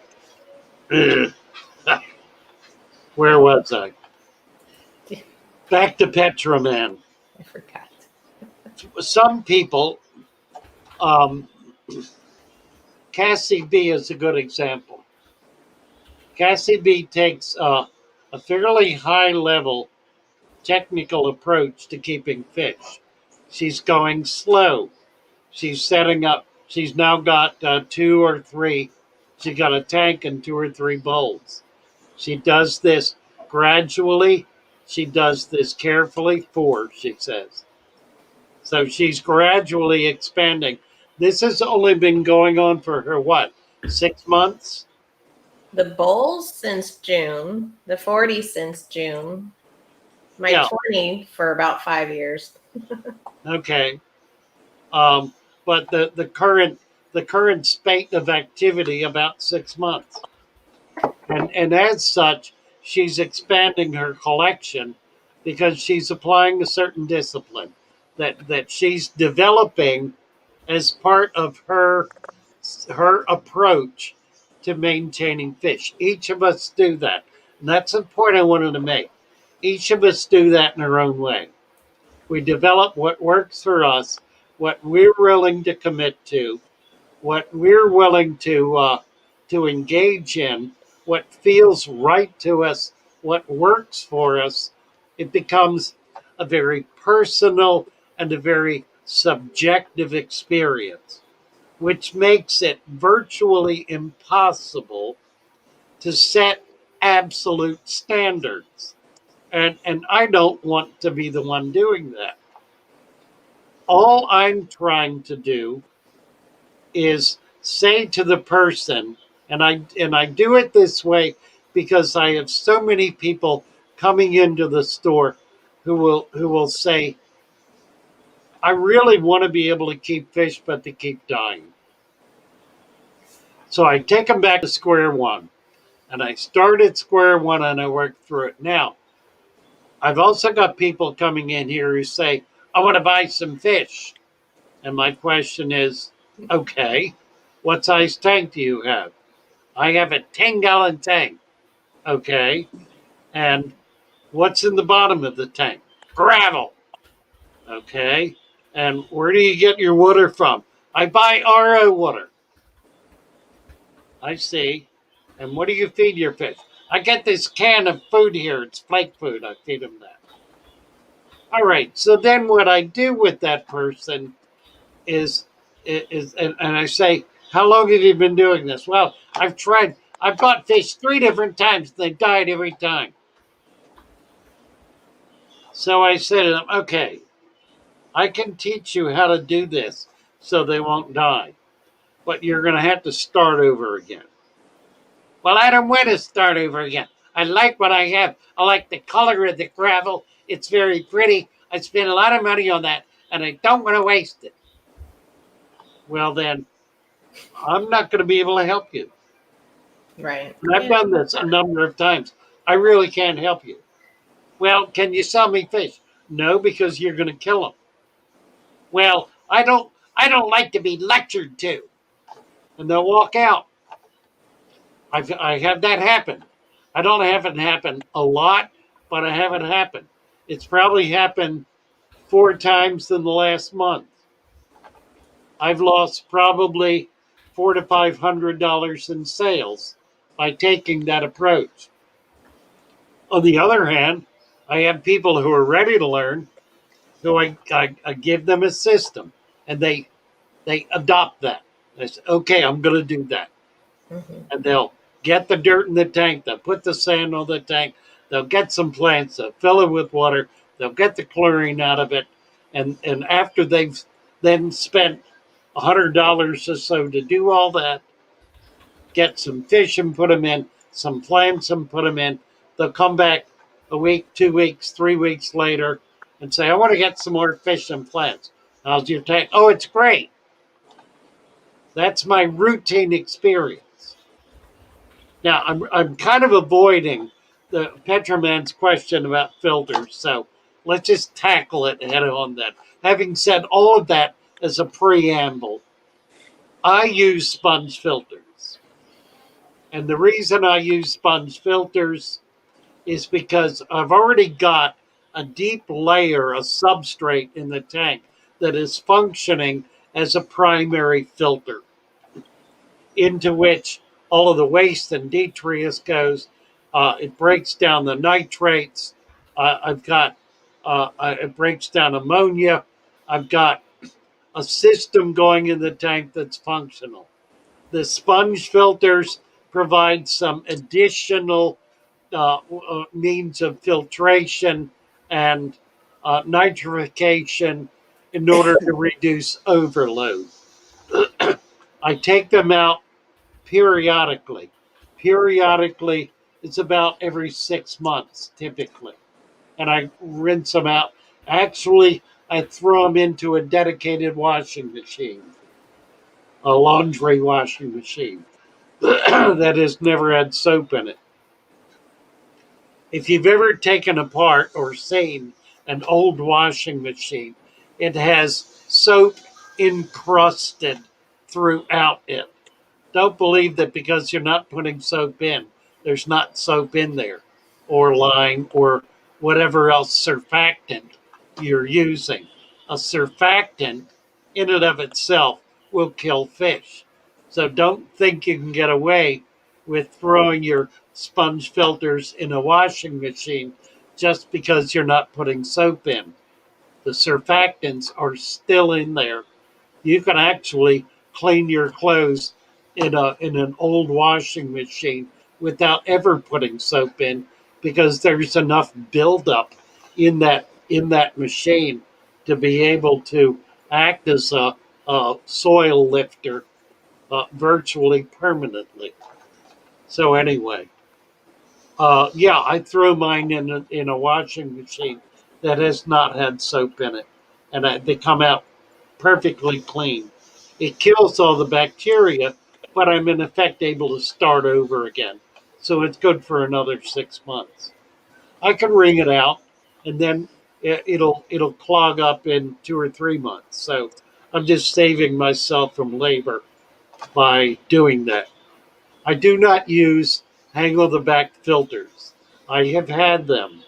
Okay. Where was I? Back to Petroman. I forgot. Some people, KassCee Bee is a good example. KassCee Bee takes a fairly high level technical approach to keeping fish. She's going slow. She's setting up, she's now got 2 or 3, she's got a tank and 2 or 3 bowls. She does this gradually. She does this carefully. 4, she says. So she's gradually expanding. This has only been going on for her, what, 6 months? The bowls since June, the 40 since June, my 20 for about 5 years. Okay. But the current spate of activity about 6 months. And as such, she's expanding her collection because she's applying a certain discipline that she's developing as part of her approach to maintaining fish. Each of us do that. And that's the point I wanted to make. Each of us do that in our own way. We develop what works for us, what we're willing to commit to, what we're willing to engage in, what feels right to us, what works for us. It becomes a very personal and a very subjective experience, which makes it virtually impossible to set absolute standards. And I don't want to be the one doing that. All I'm trying to do is say to the person, and I do it this way because I have so many people coming into the store who will say, I really want to be able to keep fish, but they keep dying. So I take them back to square one, and I start at square one and I work through it. Now, I've also got people coming in here who say, I want to buy some fish. And my question is, okay, what size tank do you have? I have a 10-gallon tank. Okay. And what's in the bottom of the tank? Gravel. Okay. And where do you get your water from? I buy RO water. I see. And what do you feed your fish? I get this can of food here. It's flake food. I feed them that. All right. So then what I do with that person is and I say, how long have you been doing this? Well, I've tried. I've caught fish 3 different times. They died every time. So I said to them, okay, I can teach you how to do this so they won't die, but you're going to have to start over again. Well, I don't want to start over again. I like what I have. I like the color of the gravel. It's very pretty. I spent a lot of money on that, and I don't want to waste it. Well, then, I'm not going to be able to help you. Right. And I've done this a number of times. I really can't help you. Well, can you sell me fish? No, because you're going to kill them. Well, I don't like to be lectured to. And they'll walk out. I have that happen. I don't have it happen a lot, but I have it happen. It's probably happened 4 times in the last month. I've lost probably $400 to $500 in sales by taking that approach. On the other hand, I have people who are ready to learn, who I give them a system, and they adopt that. They say, okay, I'm going to do that. Mm-hmm. And they'll get the dirt in the tank, they'll put the sand on the tank, they'll get some plants, they'll fill it with water, they'll get the chlorine out of it, and after they've then spent $100 or so to do all that, get some fish and put them in, some plants and put them in, they'll come back a week, 2 weeks, 3 weeks later and say, I want to get some more fish and plants. How's your tank? Oh, it's great. That's my routine experience. Now, I'm kind of avoiding the Petroman's question about filters, so let's just tackle it head on then. Having said all of that as a preamble, I use sponge filters. And the reason I use sponge filters is because I've already got a deep layer of substrate in the tank that is functioning as a primary filter, into which all of the waste and detritus goes. It breaks down the nitrates. It breaks down ammonia. I've got a system going in the tank that's functional. The sponge filters provide some additional means of filtration and nitrification in order to reduce overload. I take them out periodically. Periodically, it's about every 6 months typically. And I rinse them out. Actually, I throw them into a dedicated washing machine, a laundry washing machine that has never had soap in it. If you've ever taken apart or seen an old washing machine, it has soap encrusted throughout it. Don't believe that because you're not putting soap in, there's not soap in there, or lime, or whatever else surfactant you're using. A surfactant in and of itself will kill fish. So don't think you can get away with throwing your sponge filters in a washing machine just because you're not putting soap in. The surfactants are still in there. You can actually clean your clothes in an old washing machine without ever putting soap in because there's enough buildup in that machine to be able to act as a soil lifter virtually permanently. So anyway, yeah, I throw mine in a washing machine that has not had soap in it, and they come out perfectly clean. It kills all the bacteria, but I'm in effect able to start over again. So it's good for another 6 months. I can wring it out, and then it'll clog up in 2 or 3 months. So I'm just saving myself from labor by doing that. I do not use hang on the back filters. I have had them,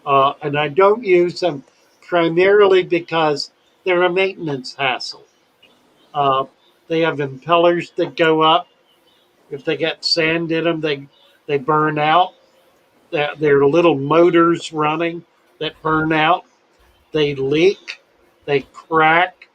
and I don't use them primarily because they're a maintenance hassle. Uh, they have impellers that go up. If they get sand in them, they burn out. There are little motors running that burn out. They leak. They crack.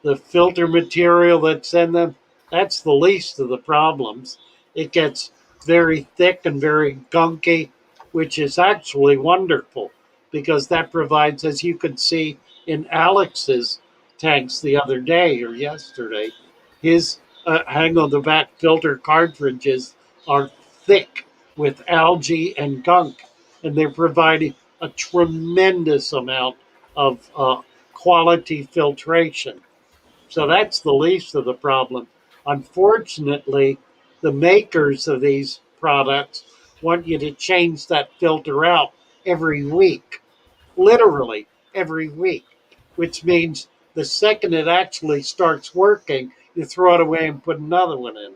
The filter material that's in them, that's the least of the problems. It gets very thick and very gunky, which is actually wonderful because that provides, as you could see in Alex's tanks the other day or yesterday, his hang on the back filter cartridges are thick with algae and gunk, and they're providing a tremendous amount of quality filtration. So that's the least of the problem. Unfortunately, the makers of these products want you to change that filter out every week, literally every week, which means the second it actually starts working, you throw it away and put another one in.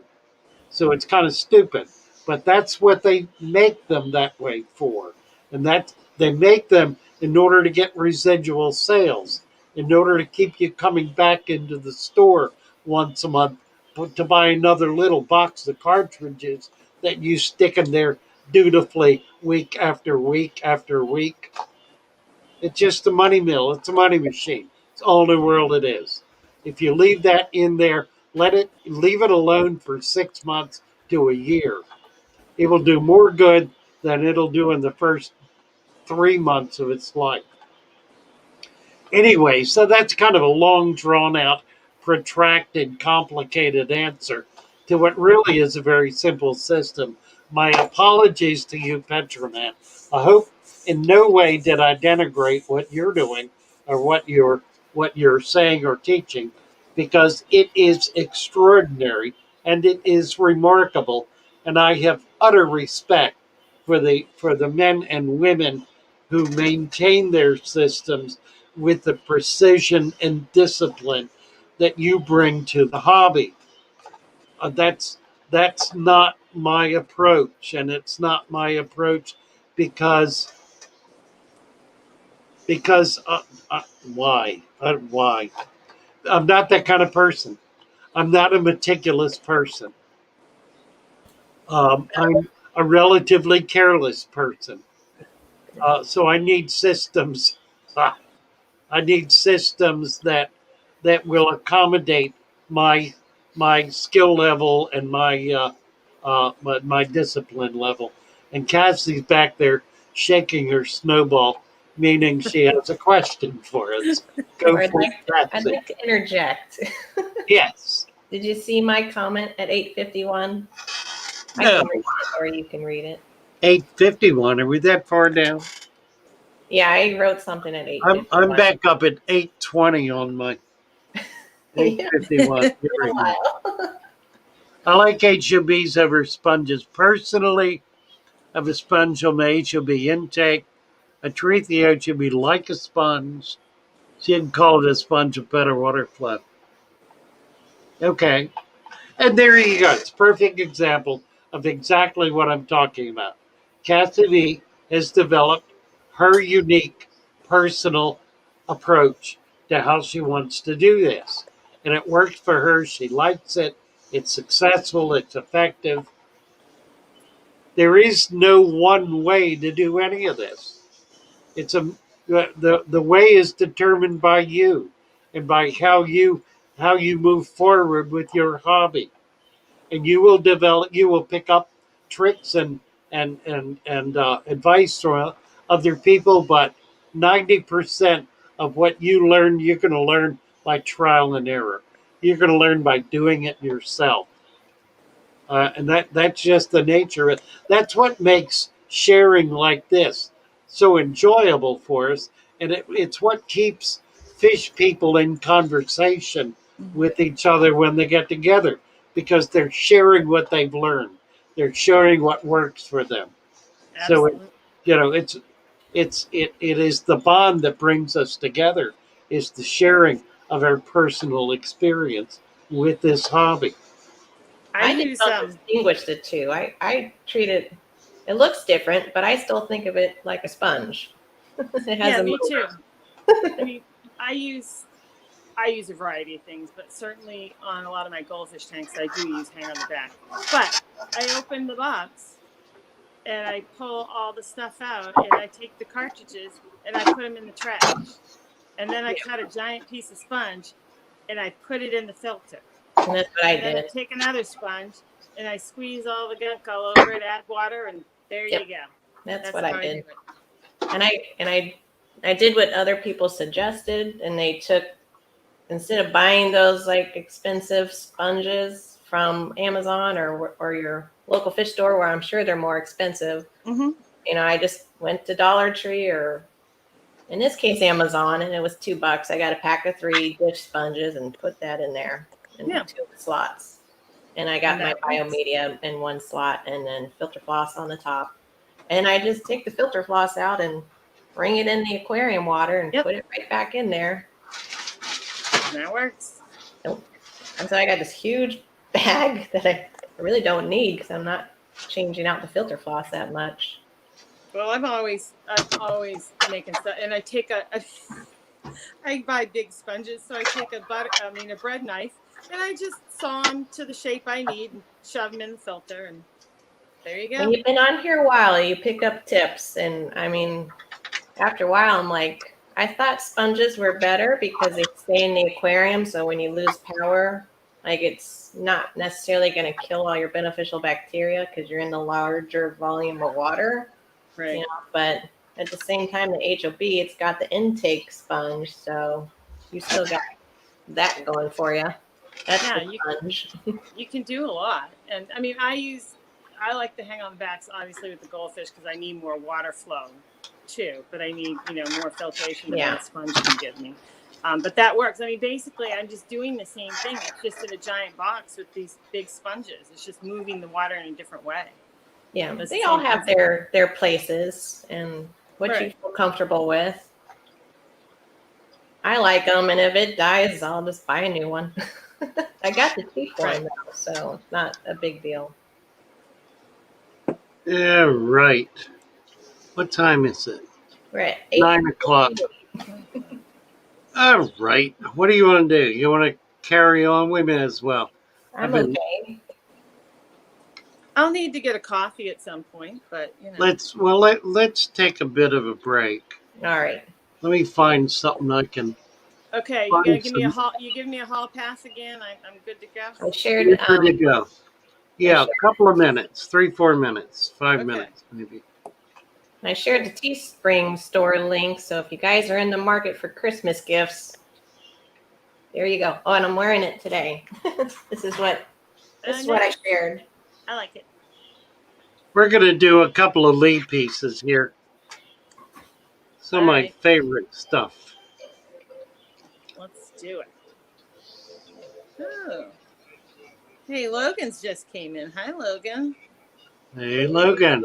So it's kind of stupid, but that's what they make them that way for. And that they make them in order to get residual sales, in order to keep you coming back into the store once a month to buy another little box of cartridges that you stick in there dutifully week after week after week. It's just a money mill. It's a money machine. It's all in the world it is. If you leave that in there, leave it alone for 6 months to a year. It will do more good than it'll do in the first 3 months of its life. Anyway, so that's kind of a long, drawn out, protracted, complicated answer to what really is a very simple system. My apologies to you, Petroman. I hope in no way did I denigrate what you're doing or what you're saying or teaching, because it is extraordinary and it is remarkable, and I have utter respect for the men and women who maintain their systems with the precision and discipline that you bring to the hobby. That's not my approach, and it's not my approach because because why why I'm not that kind of person. I'm not a meticulous person. I'm a relatively careless person. So I need systems. I need systems that will accommodate my my skill level and my discipline level. And Cassie's back there shaking her snowball, meaning she has a question for us. Go I'd for like, it, I'd Cassie. like to interject. Yes. Did you see my comment at 8:51? I No. can read it, or you can read it. 8:51. Are we that far down? Yeah, I wrote something at I'm 8:51. back up at 8:20 on my Yeah, 8:51. it's been a while. I like HOBs over sponges. Personally, of a sponge on my HOB intake, I treat the HOB like a sponge. So you can call it a sponge with better water flow. Okay. And there you go. It's a perfect example of exactly what I'm talking about. KassCee Bee has developed her unique personal approach to how she wants to do this. And it works for her. She likes it. It's successful. It's effective. There is no one way to do any of this. It's the way is determined by you and by how you move forward with your hobby, and you will pick up tricks and advice from other people, but 90% of what you learn, you're going to learn by trial and error. You're going to learn by doing it yourself. And that's just the nature of it. That's what makes sharing like this so enjoyable for us. And it's what keeps fish people in conversation with each other when they get together because they're sharing what they've learned. They're sharing what works for them. So Absolutely. it is the bond that brings us together. Is the sharing of our personal experience with this hobby. I I just use don't distinguish the two. I treat it. It looks different, but I still think of it like a sponge. It has yeah, a me motor. too. I mean, I use a variety of things, but certainly on a lot of my goldfish tanks, I do use hang on the back. But I open the box and I pull all the stuff out and I take the cartridges and I put them in the trash. And then I cut a giant piece of sponge and I put it in the filter. And that's what I And then I did. take another sponge and I squeeze all the gunk all over it, add water, and there Yep. you go. That's what how I did. do it. And I did what other people suggested, and they took, instead of buying those like expensive sponges from Amazon or your local fish store where I'm sure they're more expensive, Mm-hmm. I just went to Dollar Tree or in this case Amazon, and it was $2. I got a pack of 3 dish sponges and put that in there in Yeah. 2 slots. And I got And my that works. biomedia in 1 slot and then filter floss on the top. And I just take the filter floss out and bring it in the aquarium water and put it right back in there. And that works. And so I got this huge bag that I really don't need because I'm not changing out the filter floss that much. Well, I'm always making stuff, and I take I buy big sponges, so I take a bread knife, and I just saw them to the shape I need and shove them in the filter, and there you go. When you've been on here a while, you pick up tips, and I mean, after a while, I'm like, I thought sponges were better because they stay in the aquarium, so when you lose power, like it's not necessarily going to kill all your beneficial bacteria because you're in the larger volume of water. Right. But at the same time, the HOB, it's got the intake sponge, so you still got that going for you. That's the sponge. You can do a lot, and I mean, I like to hang on the backs, obviously, with the goldfish because I need more water flow too, but I need more filtration than that sponge can give me. But that works. I mean, basically, I'm just doing the same thing. It's just in a giant box with these big sponges. It's just moving the water in a different way. Yeah, they all have their places and what you feel comfortable with. I like them, and if it dies, I'll just buy a new one. I got the cheap one, though, so it's not a big deal. Yeah, right. What time is it? We're at 9 o'clock. All right. What do you want to do? You want to carry on? We may as well. I'm okay. I'll need to get a coffee at some point, but let's take a bit of a break. All right. Let me find something I can. Okay, you gonna give me a hall? You give me a hall pass again? I'm good to go. I shared. You're good to go. Yeah, a couple of minutes, 3-4 minutes, 5 minutes maybe. I shared the Teespring store link, so if you guys are in the market for Christmas gifts, there you go. Oh, and I'm wearing it today. This is what I shared. I like it. We're gonna do a couple of lead pieces here. Some of my favorite stuff. Let's do it. Oh. Hey, Logan's just came in. Hi, Logan. Hey, Logan.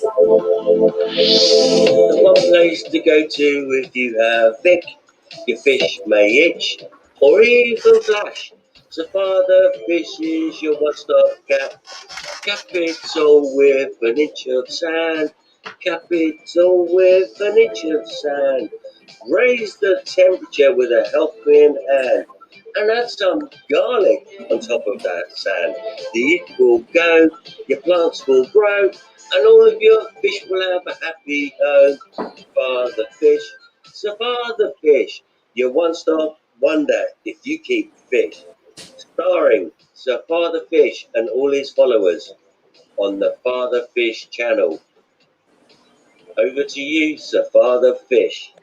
The one place to go to if you have Vic, your fish may itch or even flash. So Father Fish is your one-stop cap. Cap it all with an inch of sand. Cap it all with an inch of sand. Raise the temperature with a helping hand. And add some garlic on top of that sand. The it will go, your plants will grow, and all of your fish will have a happy home. Father Fish, so Father Fish, your one-stop wonder if you keep fish. Starring Sir Father Fish and all his followers on the Father Fish channel. Over to you, Sir Father Fish.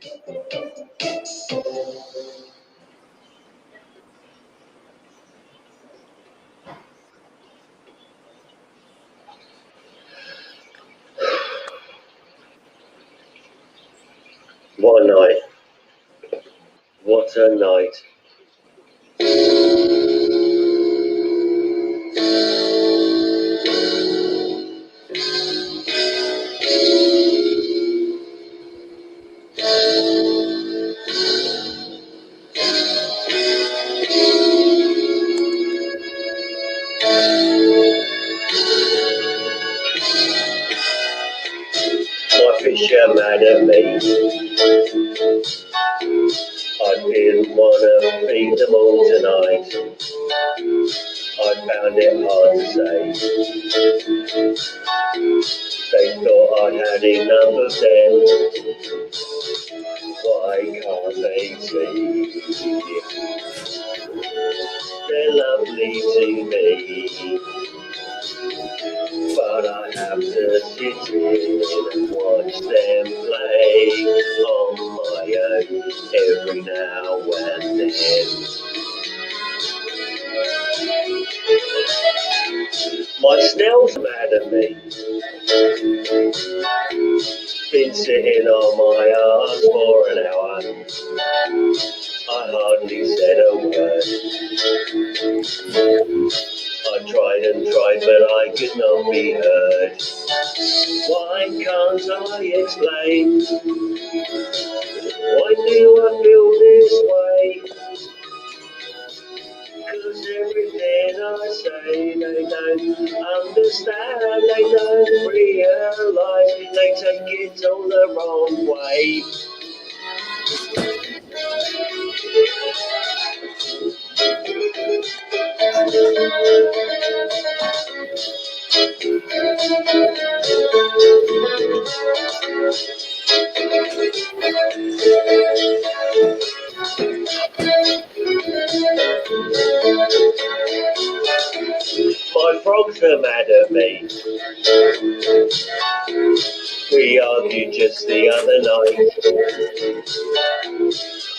What a night. What a night. My fish are mad at me. I didn't wanna feed them all tonight. I found it hard to say. They thought I had enough of them. Why can't they see? They're lovely to me, but I have to sit in and watch them play on my own every now and then. My snail's mad at me. Been sitting on my arse for an hour. I hardly said a word. I tried and tried, but I could not be heard. Why can't I explain? Why do I feel this way? 'Cause everything I say, they don't understand, they don't realise, they take it all the wrong way. My frogs are mad at me. We argued just the other night.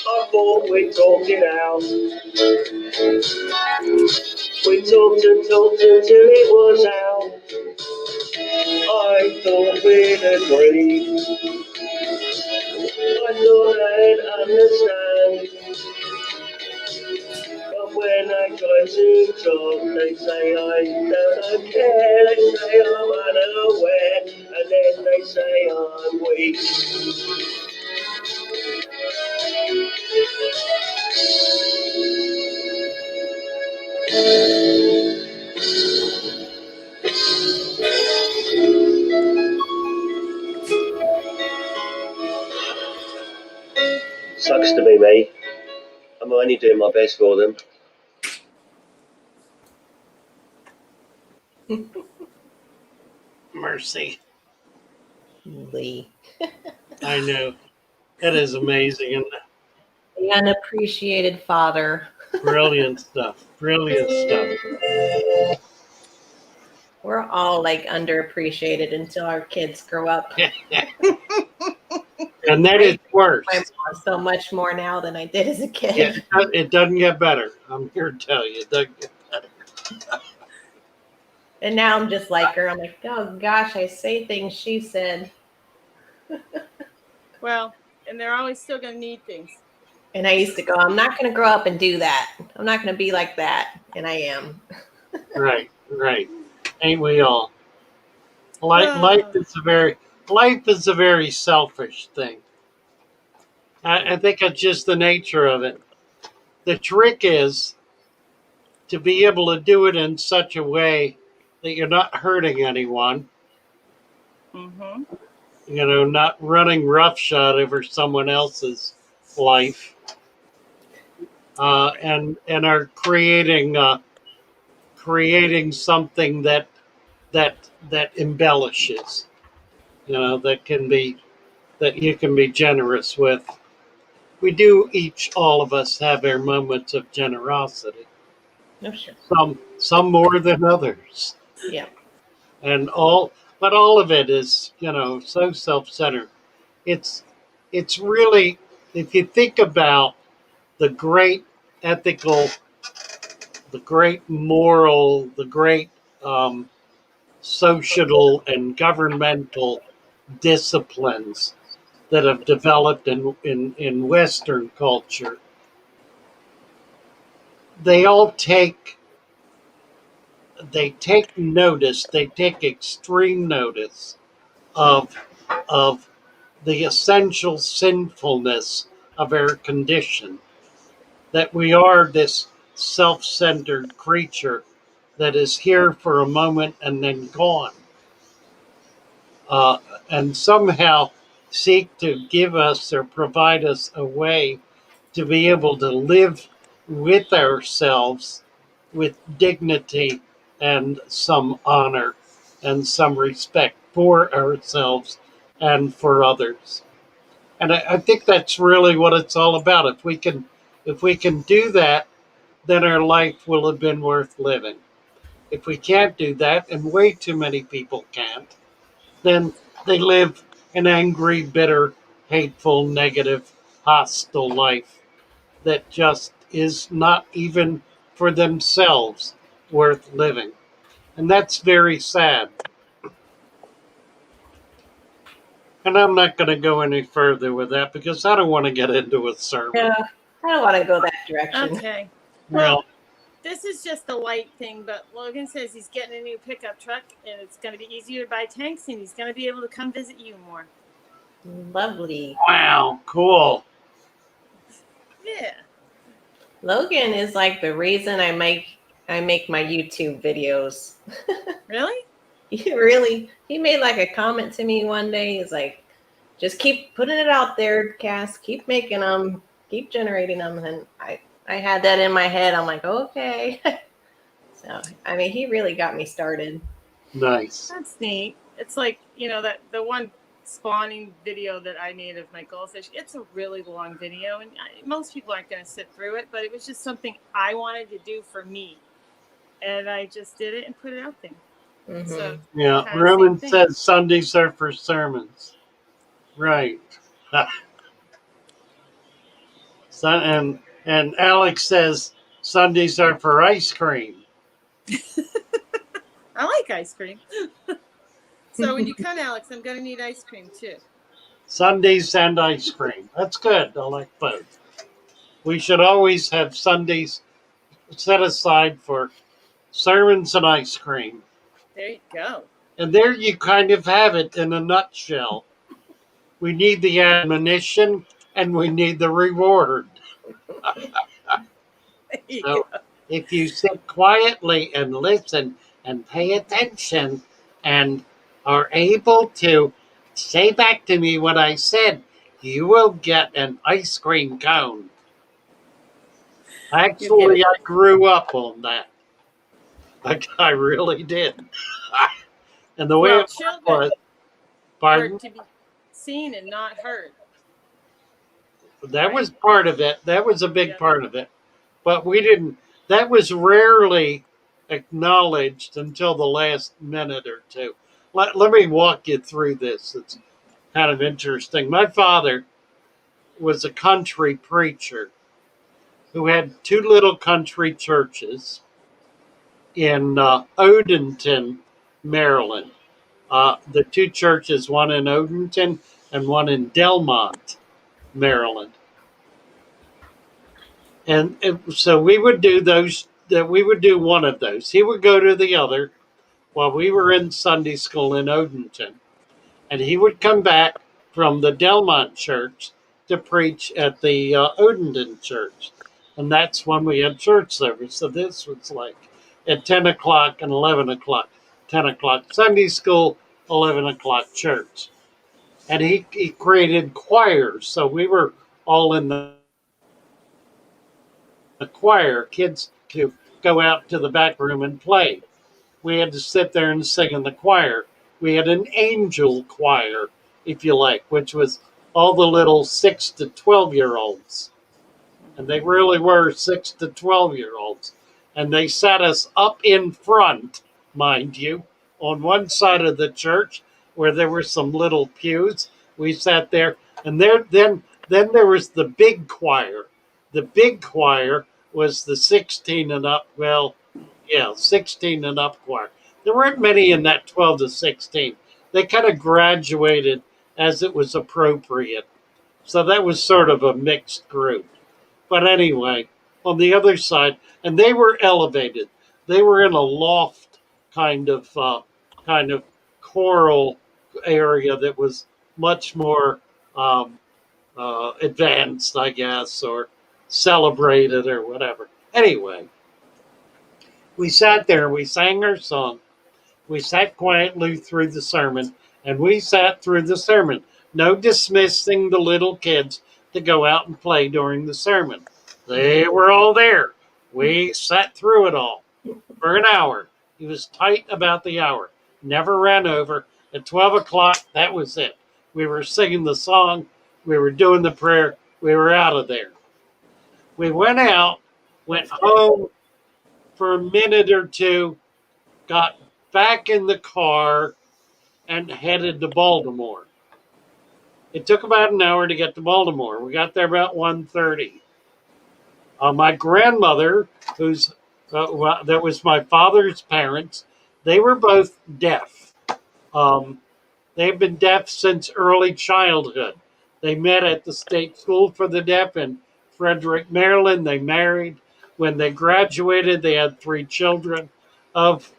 I thought we'd talk it out. We talked and talked until it was out. I thought we'd agree. I thought I'd understand. But when I try to talk, they say I don't care. They say I'm unaware, and then they say I'm weak. Sucks to be me. I'm only doing my best for them. Mercy. Lee. I know. It is amazing and The unappreciated father. brilliant stuff. Brilliant stuff. We're all like underappreciated until our kids grow up. And then it's worse. My mom so much more now than I did as a kid. Yeah, it doesn't get better. I'm here to tell you, it doesn't get better. And now I'm just like her. I'm like, oh gosh, I say things she said. Well, and they're always still going to need things. And I used to go, I'm not going to grow up and do that. I'm not going to be like that. And I am. Right. Ain't we all? Life is a very selfish thing. I think it's just the nature of it. The trick is to be able to do it in such a way that you're not hurting anyone. Mm-hmm. Not running roughshod over someone else's life, and are creating something that that embellishes. That you can be generous with. We do each, all of us, have our moments of generosity. No, sure. Some more than others, Yeah. and all of it is so self-centered. It's it's really, if you think about the great ethical, the great moral, the great um, social and governmental disciplines that have developed in Western culture, they all take notice, they take extreme notice of of the essential sinfulness of our condition, that we are this self-centered creature that is here for a moment and then gone, uh, and somehow seek to give us or provide us a way to be able to live with ourselves with dignity and some honor and some respect for ourselves and for others. And I think that's really what it's all about. If we can do that, then our life will have been worth living. If we can't do that, and way too many people can't, then they live an angry, bitter, hateful, negative, hostile life that just is not even for themselves worth living. And that's very sad. And I'm not going to go any further with that because I don't want to get into a sermon. Yeah. I don't want to go that direction. Okay. Well, This is just a light thing, but Logan says he's getting a new pickup truck and it's going to be easier to buy tanks and he's going to be able to come visit you more. Lovely. wow, cool. Yeah. Logan is like the reason I make my YouTube videos. Really? He made like a comment to me one day. He's like, just keep putting it out there, Cass. Keep making them, keep generating them. And I had that in my head. I'm like, okay. So, I mean, he really got me started. Nice. That's neat. It's like, that the one spawning video that I made of my goldfish. It's a really long video, and most people aren't going to sit through it, but it was just something I wanted to do for me. And I just did it and put it out there. Mm-hmm. So, Yeah, kind of Roman same thing. says Sundays are for sermons. Right. And Alex says Sundays are for ice cream. I like ice cream. So when you come, Alex, I'm going to need ice cream too. Sundays and ice cream. That's good. I like both. We should always have Sundays set aside for sermons and ice cream. There you go. And there you kind of have it in a nutshell. We need the admonition and we need the reward. There you So go. if you sit quietly and listen and pay attention and are able to say back to me what I said, you will get an ice cream cone. Actually, I grew up on that. Like, I really did. And the way Well, it children was, were pardon? to be seen and not heard. That was Right? part of it. That was a big Yeah. part of it. But we didn't, that was rarely acknowledged until the last minute or two. Let me walk you through this. It's kind of interesting. My father was a country preacher who had two little country churches in Odenton, Maryland. The two churches, one in Odenton and one in Delmont, Maryland. And so we would do those. That we would do one of those. He would go to the other while we were in Sunday school in Odenton, and he would come back from the Delmont church to preach at the Odenton church, and that's when we had church service. So this was like at 10 o'clock and 11 o'clock. 10 o'clock Sunday school, 11 o'clock church, and he created choirs. So we were all in the choir. Kids to go out to the back room and play. we had to sit there and sing in the choir. We had an angel choir, if you like, which was all the little 6 to 12-year-olds. And they really were 6 to 12-year-olds. And they sat us up in front, mind you, on one side of the church where there were some little pews. We sat there, and then there was the big choir. The big choir was the 16 and up, well, yeah, 16 and up choir. There weren't many in that 12 to 16. They kind of graduated as it was appropriate. So that was sort of a mixed group. But anyway, on the other side, and they were elevated. They were in a loft kind of choral area that was much more um, advanced, I guess, or celebrated or whatever. Anyway, we sat there, we sang our song, we sat quietly through the sermon, and we sat through the sermon. No dismissing the little kids to go out and play during the sermon. They were all there. We sat through it all for an hour. He was tight about the hour. Never ran over. At 12 o'clock, that was it. We were singing the song. We were doing the prayer. We were out of there. We went out, went home for a minute or two, got back in the car, and headed to Baltimore. It took about an hour to get to Baltimore. We got there about 1:30. My grandmother, that was my father's parents, they were both deaf. Um, they've been deaf since early childhood. They met at the State School for the Deaf in Frederick, Maryland. They married. When they graduated, they had 3 children, of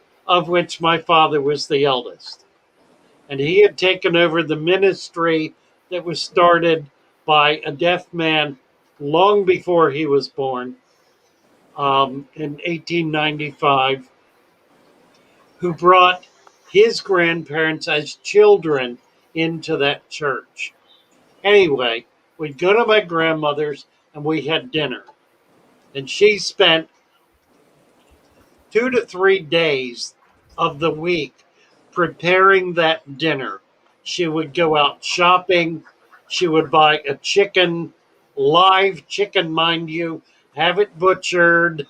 which my father was the eldest. And he had taken over the ministry that was started by a deaf man long before he was born, in 1895, who brought his grandparents as children into that church. Anyway, we'd go to my grandmother's and we had dinner. And she spent 2 to 3 days of the week preparing that dinner. She would go out shopping. She would buy a chicken, live chicken, mind you, have it butchered,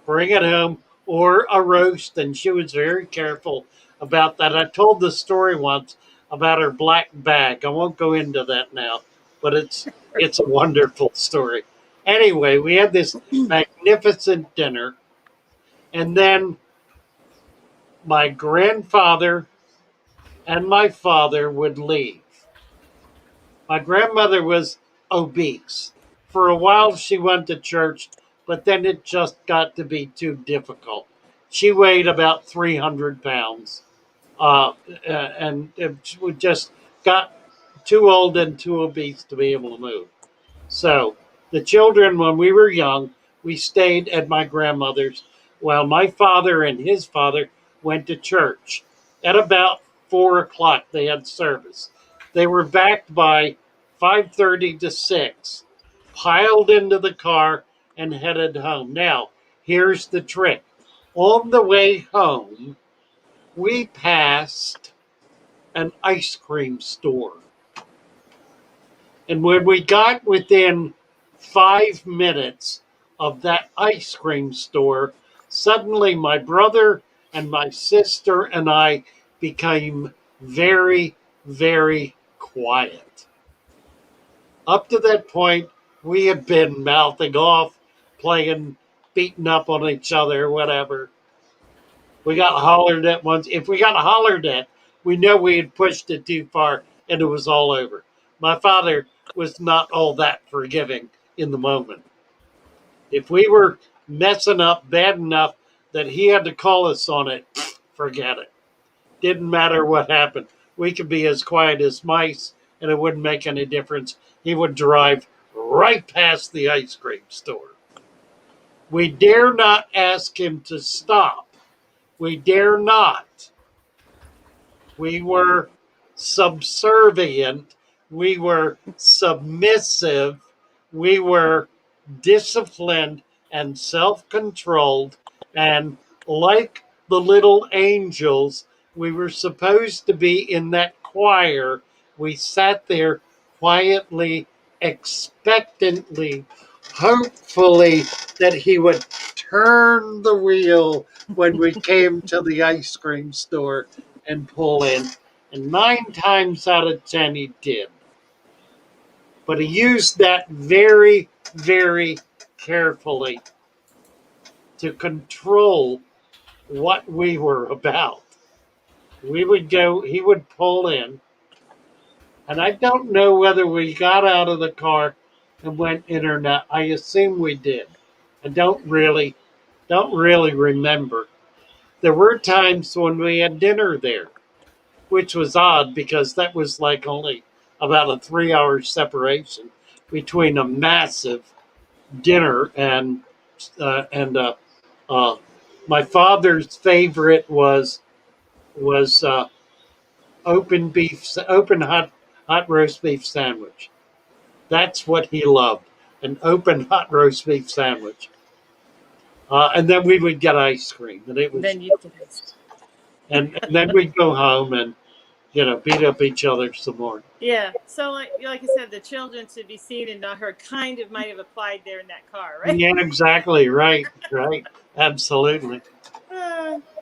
bring it home, or a roast. And she was very careful about that. I told the story once about her black bag. I won't go into that now, but it's a wonderful story. Anyway, we had this magnificent dinner, and then my grandfather and my father would leave. My grandmother was obese. For a while, she went to church, but then it just got to be too difficult. She weighed about 300 pounds, and it just got too old and too obese to be able to move. So the children, when we were young, we stayed at my grandmother's while my father and his father went to church. At about 4 o'clock, they had service. They were back by 5:30 to 6, piled into the car, and headed home. Now, here's the trick. On the way home, we passed an ice cream store. And when we got within 5 minutes of that ice cream store, suddenly my brother and my sister and I became very, very quiet. Up to that point, we had been mouthing off, playing, beating up on each other, whatever. We got hollered at once. If we got hollered at, we know we had pushed it too far and it was all over. My father was not all that forgiving in the moment. If we were messing up bad enough that he had to call us on it, forget it. Didn't matter what happened. We could be as quiet as mice and it wouldn't make any difference. He would drive right past the ice cream store. We dare not ask him to stop. We dare not. We were subservient. We were submissive. We were disciplined and self controlled. And like the little angels. We were supposed to be in that choir. We sat there quietly, expectantly, hopefully that he would turn the wheel when we came to the ice cream store and pull in. And 9 times out of 10, he did. But he used that very, very carefully to control what we were about. We would go, he would pull in, and I don't know whether we got out of the car and went in or not. I assume we did. I don't really remember. There were times when we had dinner there, which was odd because that was like only about a 3 hour separation between a massive dinner and uh, my father's favorite was open hot roast beef sandwich. That's what he loved, an open hot roast beef sandwich. And then we would get ice cream, and it was, Then you did it. and then we'd go home and beat up each other some more. Yeah. So like I said, the children to be seen and not heard kind of might have applied there in that car, right? Yeah, exactly. Right, absolutely.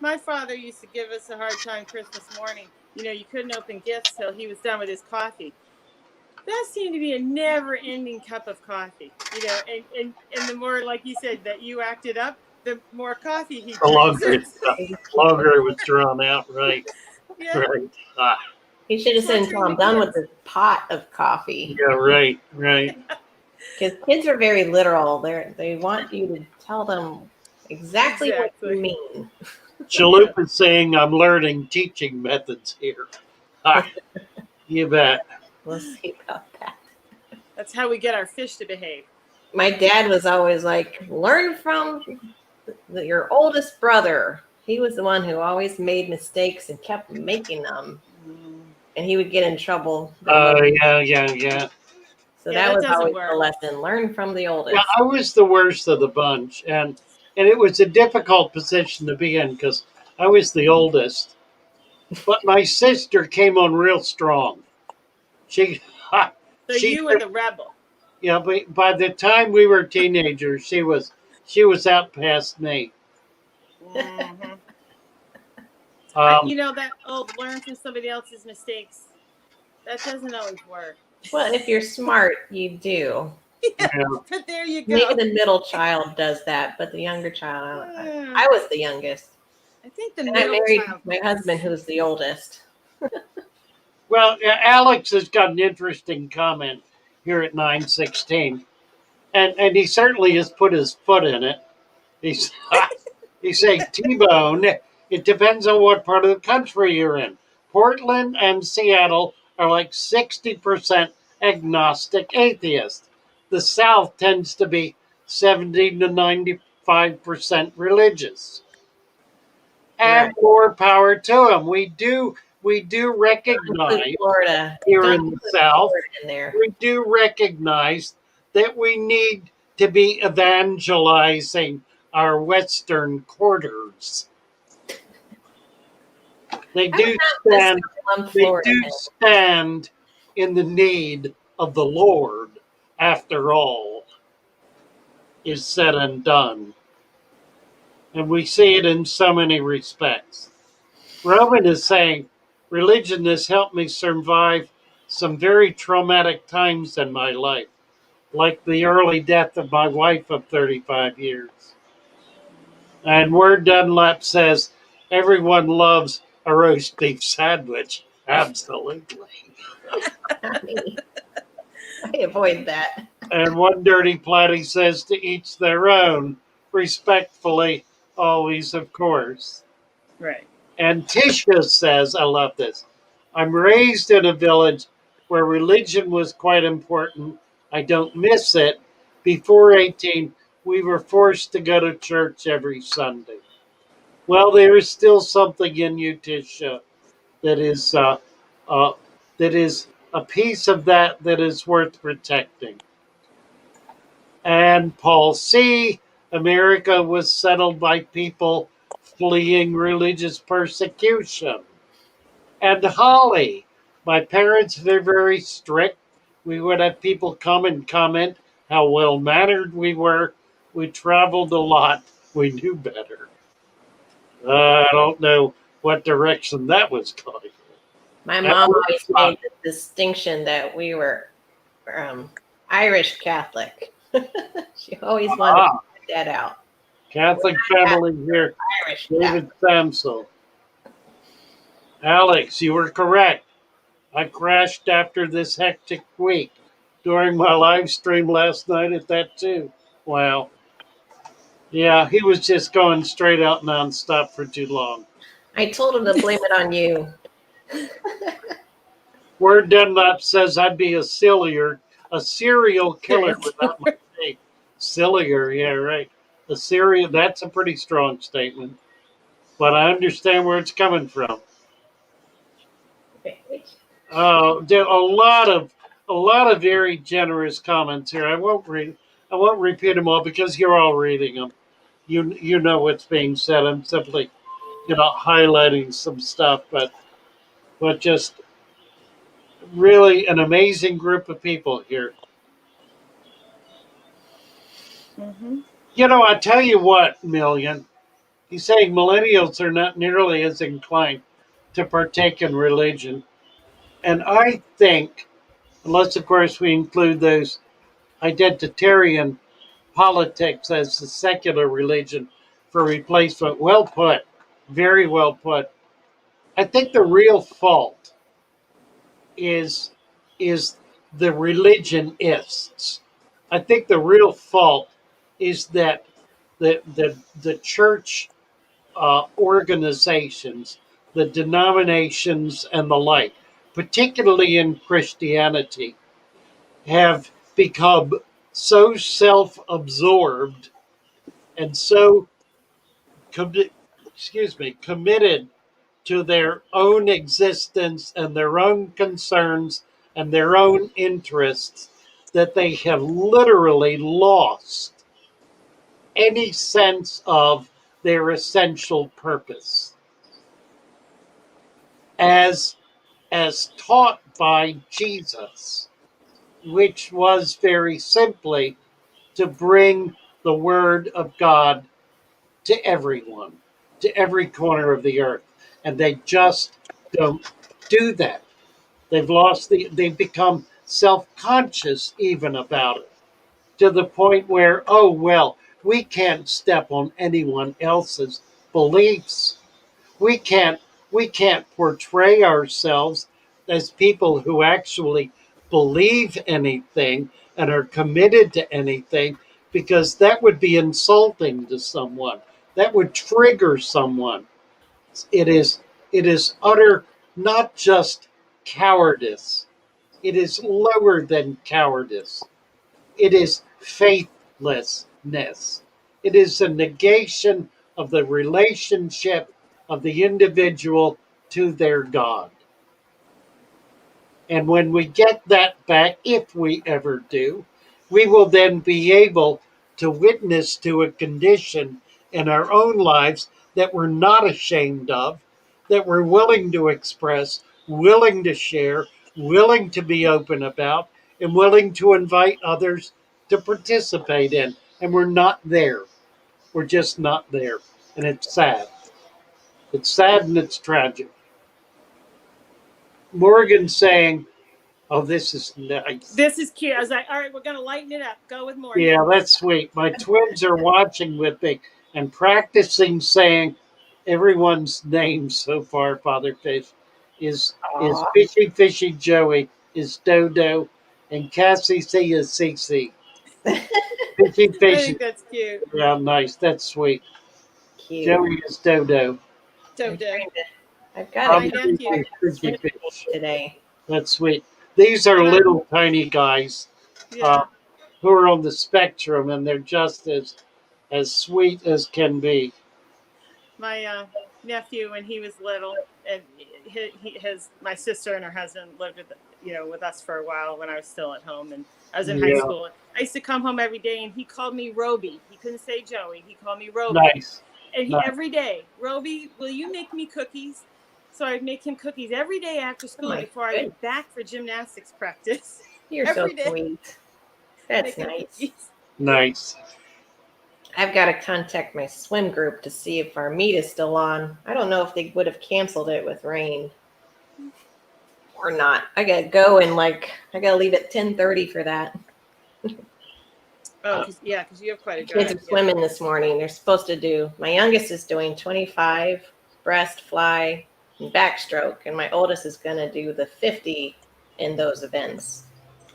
My father used to give us a hard time Christmas morning. You couldn't open gifts till he was done with his coffee. That seemed to be a never-ending cup of coffee. And the more, like you said, that you acted up, the more coffee he The drinks. longer it was drawn out. Right, Yeah. right. He should have said until I'm done with this pot of coffee. Yeah, right. Because kids are very literal. They want you to tell them exactly what you mean. Chalup is saying, I'm learning teaching methods here. You bet. We'll see about that. That's how we get our fish to behave. My dad was always like, learn from your oldest brother. He was the one who always made mistakes and kept making them. And he would get in trouble. Yeah. So Yeah, that was doesn't always work. the lesson. Learn from the oldest. Well, I was the worst of the bunch, and it was a difficult position to be in because I was the oldest. But my sister came on real strong. She, So you were the rebel. yeah. But by the time we were teenagers, she was out past me. Mm-hmm. Um, That old learn from somebody else's mistakes. That doesn't always work. Well, if you're smart, you do. yeah. But there you go. Maybe the middle child does that, but the younger child, I was the youngest. I think the And I middle married child. my husband, who's the oldest. Well, Alex has got an interesting comment here at 9:16, and he certainly has put his foot in it. He's saying, T-Bone, it depends on what part of the country you're in. Portland and Seattle are like 60% agnostic atheists. The South tends to be 70 to 95% religious. And Right. more power to them. We do recognize Florida here in the South, in there. we do recognize that we need to be evangelizing our Western quarters. They do stand in the need of the Lord, after all is said and done. And we see it in so many respects. Roman is saying, religion has helped me survive some very traumatic times in my life, like the early death of my wife of 35 years. And Word Dunlap says, everyone loves a roast beef sandwich. Absolutely. I avoid that. And One Dirty Platy says, to each their own, respectfully, always, of course. Right. And Tisha says, I love this, I'm raised in a village where religion was quite important. I don't miss it. Before 18, we were forced to go to church every Sunday. Well, there is still something in you, Tisha, that is uh, that is a piece of that is worth protecting. And Paul C., America was settled by people fleeing religious persecution. And Holly, my parents, they're very strict. We would have people come and comment how well mannered we were. We traveled a lot. We knew better. I don't know what direction that was going. My That mom was always fun. made the distinction that we were Irish Catholic. She always wanted to Ah, point that out. Catholic family here. Irish David Catholic. Samsel. Alex, you were correct. I crashed after this hectic week during my live stream last night at that too. Wow. Yeah, he was just going straight out nonstop for too long. I told him to blame it on you. Word Dunlap says I'd be a serial killer Thank you. without my name. Sillier, yeah, right. A serial, that's a pretty strong statement. But I understand where it's coming from. There are a lot of very generous comments here. I won't repeat them all because you're all reading them. You know what's being said. I'm simply highlighting some stuff, but just really an amazing group of people here. Mm-hmm. I tell you what, Million. He's saying millennials are not nearly as inclined to partake in religion, and I think, unless of course we include those identitarian politics as the secular religion for replacement. Well put. Very well put. I think the real fault is is the religionists. I think the real fault is that the church organizations, the denominations, and the like, particularly in Christianity, have become so self-absorbed and so committed to their own existence and their own concerns and their own interests that they have literally lost any sense of their essential purpose as taught by Jesus, which was very simply to bring the word of God to everyone, to every corner of the earth. And they just don't do that. They've become self-conscious even about it, to the point where, oh well, we can't step on anyone else's beliefs. We can't we can't portray ourselves as people who actually believe anything and are committed to anything, because that would be insulting to someone. That would trigger someone. It is utter, not just cowardice. It is lower than cowardice. It is faithlessness. It is a negation of the relationship of the individual to their God. And when we get that back, if we ever do, we will then be able to witness to a condition in our own lives that we're not ashamed of, that we're willing to express, willing to share, willing to be open about, and willing to invite others to participate in. And we're not there. We're just not there. And it's sad. It's sad and it's tragic. Morgan saying, oh, this is nice. This is cute. I was like, all right, we're going to lighten it up. Go with Morgan. Yeah, that's sweet. My twins are watching with me and practicing saying everyone's name so far, Father Fish. Is Fishy Fishy Joey, is Dodo, and KassCee is Cece. Fishy I Fishy. think that's cute. Yeah, nice. That's sweet. Cute. Joey is Dodo. Dodo. I've got My a nephew. Fishy Fish. today. That's sweet. These are little tiny guys Yeah. who are on the spectrum, and they're just as sweet as can be. My nephew, when he was little, and my sister and her husband lived with us for a while when I was still at home, and I was in high school. I used to come home every day, and he called me Roby. He couldn't say Joey. He called me Roby. Nice. And No. every day, Roby, will you make me cookies? So I'd make him cookies every day after school my before I went back for gymnastics practice. You're so Every day. sweet. That's Making nice. cookies. Nice. I've got to contact my swim group to see if our meet is still on. I don't know if they would have canceled it with rain or not. I gotta go and I gotta leave at 10:30 for that. Oh, because you have quite a Kids drive. are swimming this morning. They're supposed to do. My youngest is doing 25 breast, fly, and backstroke, and my oldest is gonna do the 50 in those events.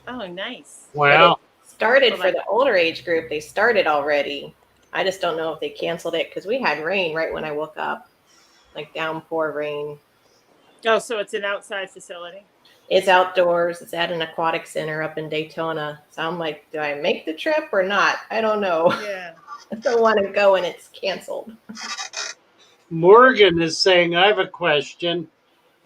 Oh, nice. Wow. But it started Well, for the older age group. They started already. I just don't know if they canceled it because we had rain right when I woke up, like downpour rain. Oh, so it's an outside facility. It's outdoors. It's at an aquatic center up in Daytona. So I'm like, do I make the trip or not? I don't know. Yeah. I don't want to go and it's canceled. Morgan is saying, I have a question.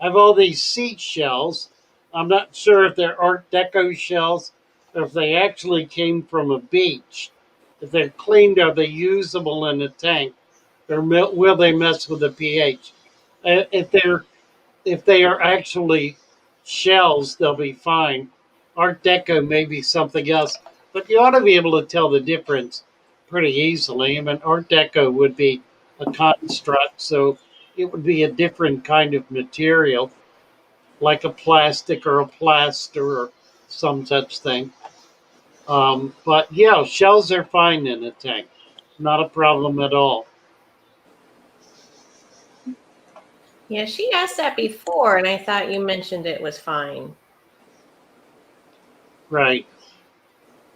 I have all these seashells. I'm not sure if they're Art Deco shells or if they actually came from a beach. If they're cleaned, are they usable in a tank? Or will they mess with the pH? If they are actually shells, they'll be fine. Art Deco may be something else, but you ought to be able to tell the difference pretty easily. I mean, Art Deco would be a construct, so it would be a different kind of material, like a plastic or a plaster or some such thing. But yeah, shells are fine in a tank, not a problem at all. Yeah, she asked that before, and I thought you mentioned it was fine. Right.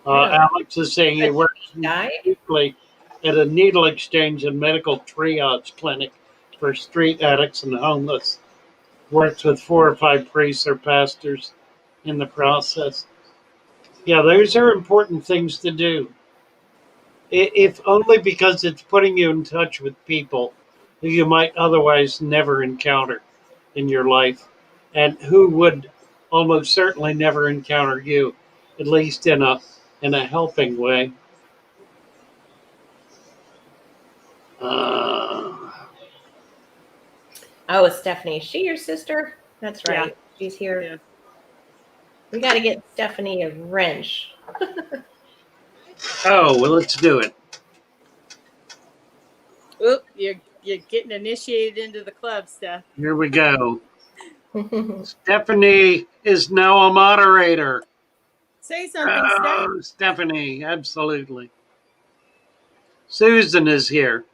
I don't know. Alex is saying he But works she died? weekly at a needle exchange and medical triage clinic for street addicts and homeless. Works with 4 or 5 priests or pastors in the process. Yeah, those are important things to do. If only because it's putting you in touch with people who you might otherwise never encounter in your life and who would almost certainly never encounter you, at least in a helping way. Uh, Oh, Stephanie. Is she your sister? That's Yeah. right. She's here. Yeah. We got to get Stephanie a wrench. oh, well, let's do it. Oop, you're getting initiated into the club, Steph. Here we go. Stephanie is now a moderator. Say something, Steph. Oh, Stephanie, absolutely. Susan is here,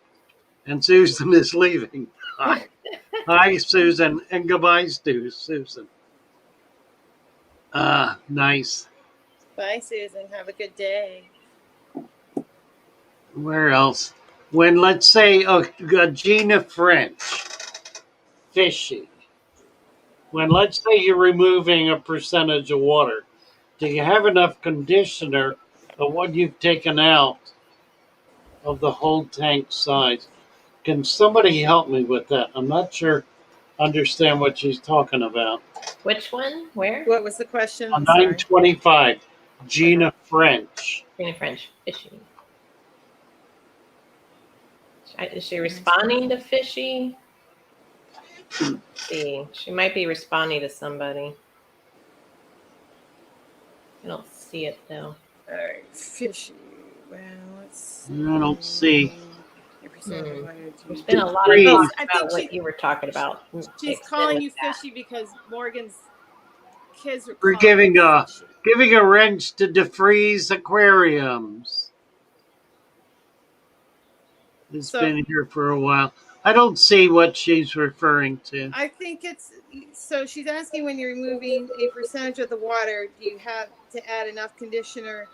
and Susan is leaving. Hi, hi, Susan, and goodbye, Susan. Nice. Bye, Susan. Have a good day. Where else? When, let's say, Gina French, Fishy. When, let's say, you're removing a percentage of water, do you have enough conditioner of what you've taken out of the whole tank size? Can somebody help me with that? I'm not sure. Understand what she's talking about. Which one? Where? What was the question? On Sorry. 925, Gina French. Trina French. Fishy. Is she responding to Fishy? Let's see. She might be responding to somebody. I don't see it though. All right, Fishy. Well, let's. I don't see. There's been a lot of Freeze. talk I about think what you were talking about. She's calling you Fishy because Morgan's kids were We're calling you Fishy. giving a wrench to defreeze aquariums. It's been here for a while. I don't see what she's referring to. I think it's so she's asking when you're removing a percentage of the water, do you have to add enough conditioner?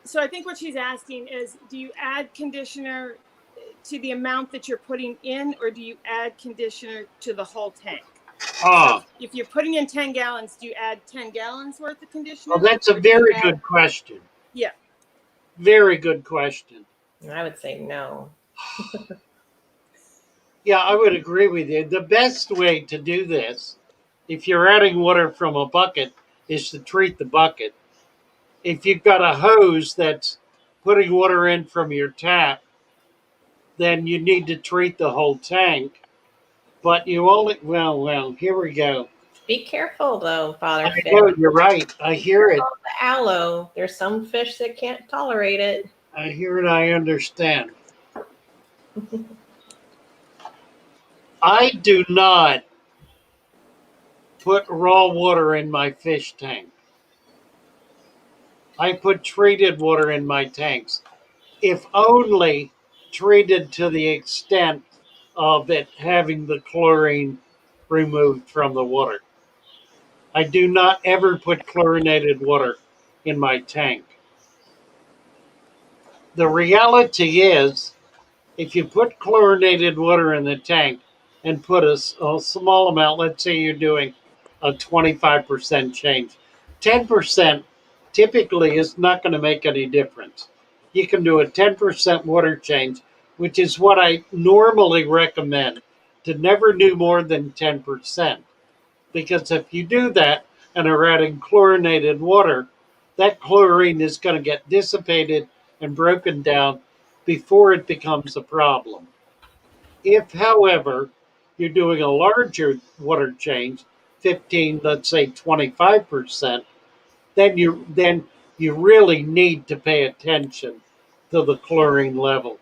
So I think what she's asking is, do you add conditioner to the amount that you're putting in, or do you add conditioner to the whole tank? So if you're putting in 10 gallons, do you add 10 gallons worth of conditioner? Well, that's a very good question. Yeah. Very good question. I would say no. Yeah, I would agree with you. The best way to do this, if you're adding water from a bucket, is to treat the bucket. If you've got a hose that's putting water in from your tap, then you need to treat the whole tank. But you only, well, here we go. Be careful though, Father I Fish. know, you're right. I hear it. The aloe. There's some fish that can't tolerate it. I hear it. I understand. I do not put raw water in my fish tank. I put treated water in my tanks, if only treated to the extent of it having the chlorine removed from the water. I do not ever put chlorinated water in my tank. The reality is, if you put chlorinated water in the tank and put a small amount, let's say you're doing a 25% change, 10% typically is not going to make any difference. You can do a 10% water change, which is what I normally recommend, to never do more than 10%. Because if you do that and are adding chlorinated water, that chlorine is going to get dissipated and broken down before it becomes a problem. If, however, you're doing a larger water change, 15, let's say 25%, then you really need to pay attention to the chlorine level.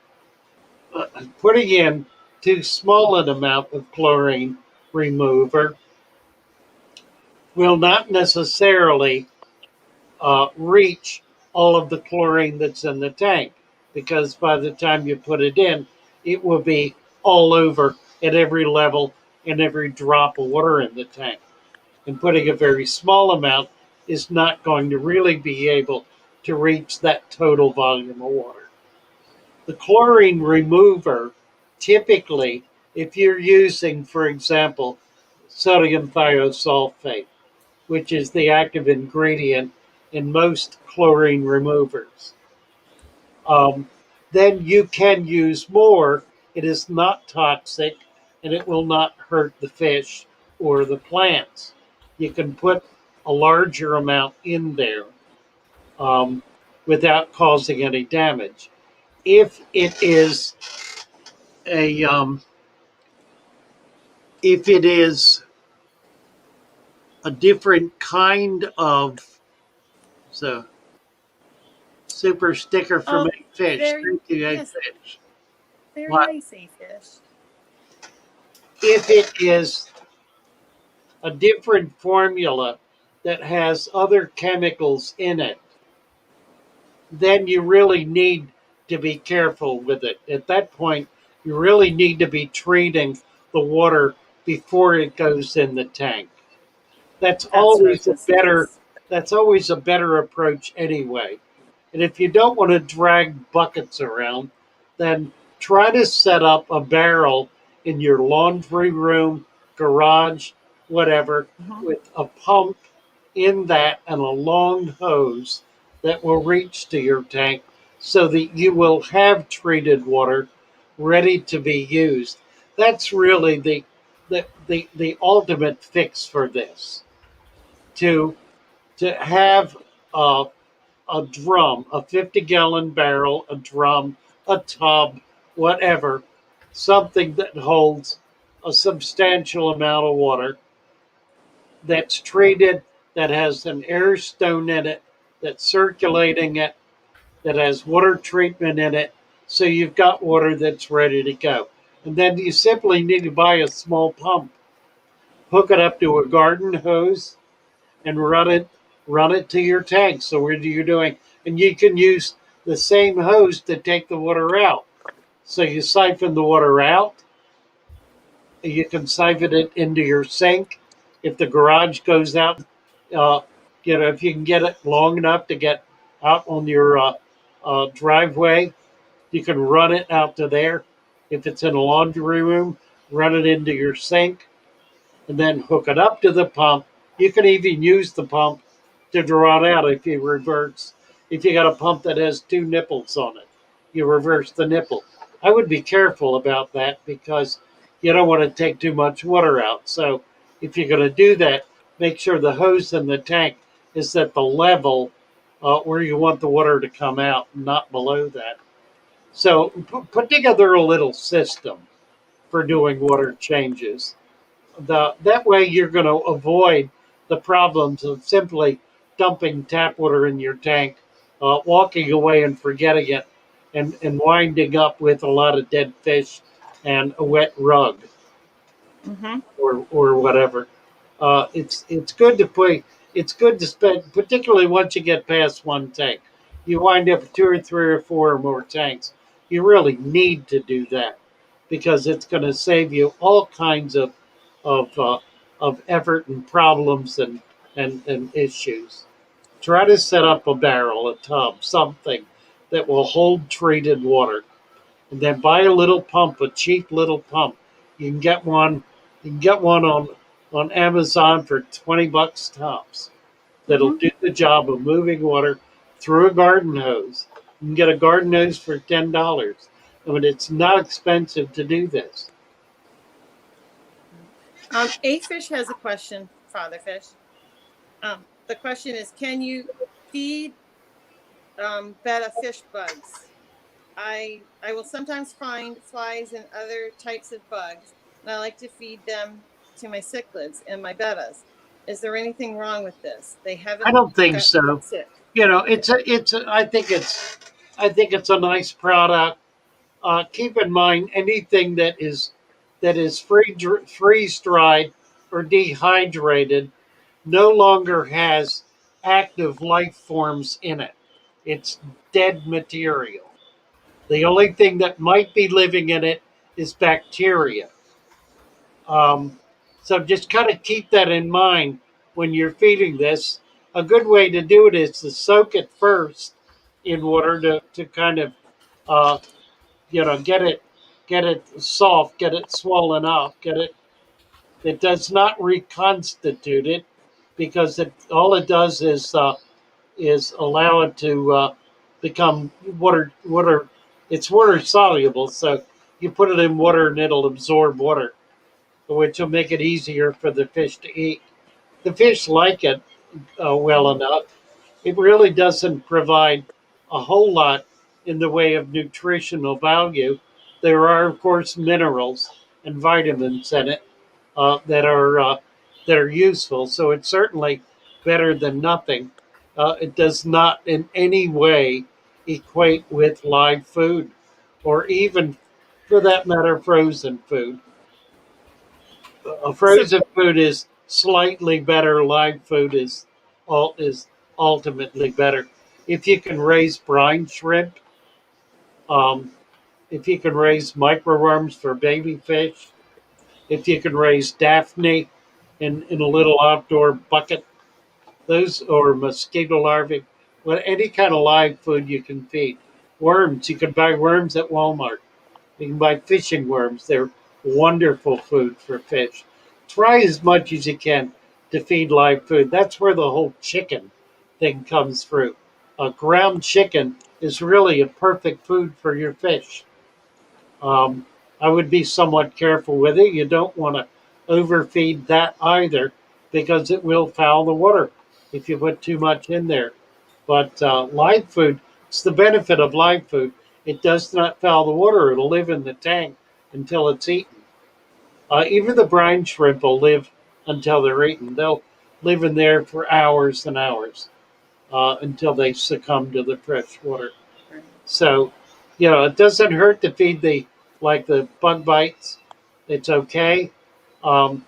Putting in too small an amount of chlorine remover will not necessarily reach all of the chlorine that's in the tank, because by the time you put it in, it will be all over at every level and every drop of water in the tank. And putting a very small amount is not going to really be able to reach that total volume of water. The chlorine remover, typically, if you're using, for example, sodium thiosulfate, which is the active ingredient in most chlorine removers, then you can use more. It is not toxic and it will not hurt the fish or the plants. You can put a larger amount in there um, without causing any damage. If it is a if it is a different kind of, so super sticker from Oh, Egg Fish. very, Thank you, Egg yes, Fish. very What nice, Fish. if it is a different formula that has other chemicals in it? Then you really need to be careful with it. At that point, you really need to be treating the water before it goes in the tank. That's That's always a better rotisseries. that's always a better approach anyway. And if you don't want to drag buckets around, then try to set up a barrel in your laundry room, garage, whatever, Mhm. with a pump in that and a long hose that will reach to your tank so that you will have treated water ready to be used. That's really the ultimate fix for this. To to have a a drum, a 50-gallon barrel, a drum, a tub, whatever, something that holds a substantial amount of water that's treated, that has an air stone in it, that's circulating it, that has water treatment in it. So you've got water that's ready to go. And then you simply need to buy a small pump, hook it up to a garden hose, and run it to your tank. So what you're doing, and you can use the same hose to take the water out. So you siphon the water out. You can siphon it into your sink. If the garage goes out, uh, if you can get it long enough to get out on your driveway, you can run it out to there. If it's in a laundry room, run it into your sink and then hook it up to the pump. You can even use the pump to draw it out if you reverse. If you got a pump that has two nipples on it, you reverse the nipple. I would be careful about that because you don't want to take too much water out. So if you're going to do that, make sure the hose in the tank is at the level where you want the water to come out, not below that. So put together a little system for doing water changes. That way you're going to avoid the problems of simply dumping tap water in your tank, walking away and forgetting it, and winding up with a lot of dead fish and a wet rug Mm-hmm. or whatever. It's good to put it's good to spend, particularly once you get past one tank. You wind up with two or three or four or more tanks. You really need to do that because it's going to save you all kinds of uh, of effort and problems and issues. Try to set up a barrel, a tub, something that will hold treated water, and then buy a little pump, a cheap little pump. You can get one. You can get one on Amazon for $20 tops. That'll Mm-hmm. do the job of moving water through a garden hose. You can get a garden hose for $10. I mean, it's not expensive to do this. A Fish has a question, Father Fish. The question is, can you feed betta fish bugs? I will sometimes find flies and other types of bugs, and I like to feed them to my cichlids and my bettas. Is there anything wrong with this? They I haven't don't think gotten so. sick. You know, I think it's a nice product. Keep in mind anything that is freeze dried or dehydrated no longer has active life forms in it. It's dead material. The only thing that might be living in it is bacteria. Um, so just kind of keep that in mind when you're feeding this. A good way to do it is to soak it first in water to kind of uh, get it soft, get it swollen up, get it. It does not reconstitute it because it all it does is allow it to become water. It's water soluble, so you put it in water and it'll absorb water, which will make it easier for the fish to eat. The fish like it well enough. It really doesn't provide a whole lot in the way of nutritional value. There are, of course, minerals and vitamins in it that are useful. So it's certainly better than nothing. It does not in any way equate with live food, or even, for that matter, frozen food. So, Frozen food is slightly better. Live food is ultimately better. If you can raise brine shrimp, um, if you can raise microworms for baby fish, if you can raise Daphne in a little outdoor bucket, those or mosquito larvae, well, any kind of live food you can feed. Worms, you can buy worms at Walmart. You can buy fishing worms. They're wonderful food for fish. Try as much as you can to feed live food. That's where the whole chicken thing comes through. A ground chicken is really a perfect food for your fish. Um, I would be somewhat careful with it. You don't want to overfeed that either because it will foul the water if you put too much in there. But live food, it's the benefit of live food. It does not foul the water. It'll live in the tank until it's eaten. Even the brine shrimp will live until they're eaten. They'll live in there for hours and hours until they succumb to the fresh water. So, it doesn't hurt to feed the bug bites. It's okay. Um,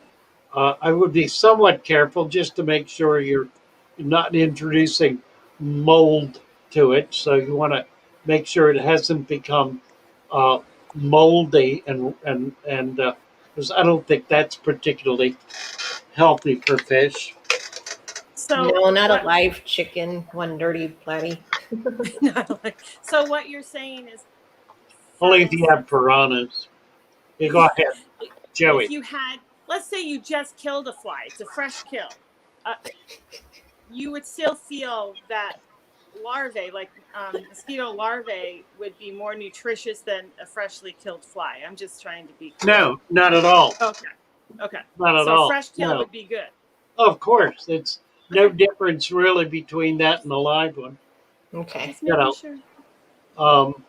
I would be somewhat careful just to make sure you're not introducing mold to it. So you want to make sure it hasn't become uh, moldy and because I don't think that's particularly healthy for fish. so No, not a what? live chicken, one dirty platy. So what you're saying is, for Only if you have instance, piranhas. You go ahead, if Joey. you had, let's say you just killed a fly, it's a fresh kill, uh, you would still feel that larvae, like mosquito larvae, would be more nutritious than a freshly killed fly. I'm just trying to be clear. No, not at all. Okay. Okay. Not at So a all. fresh kill No. would be good. Of course, it's no Okay. difference really between that and a live one. Okay. Just You making know, sure. um,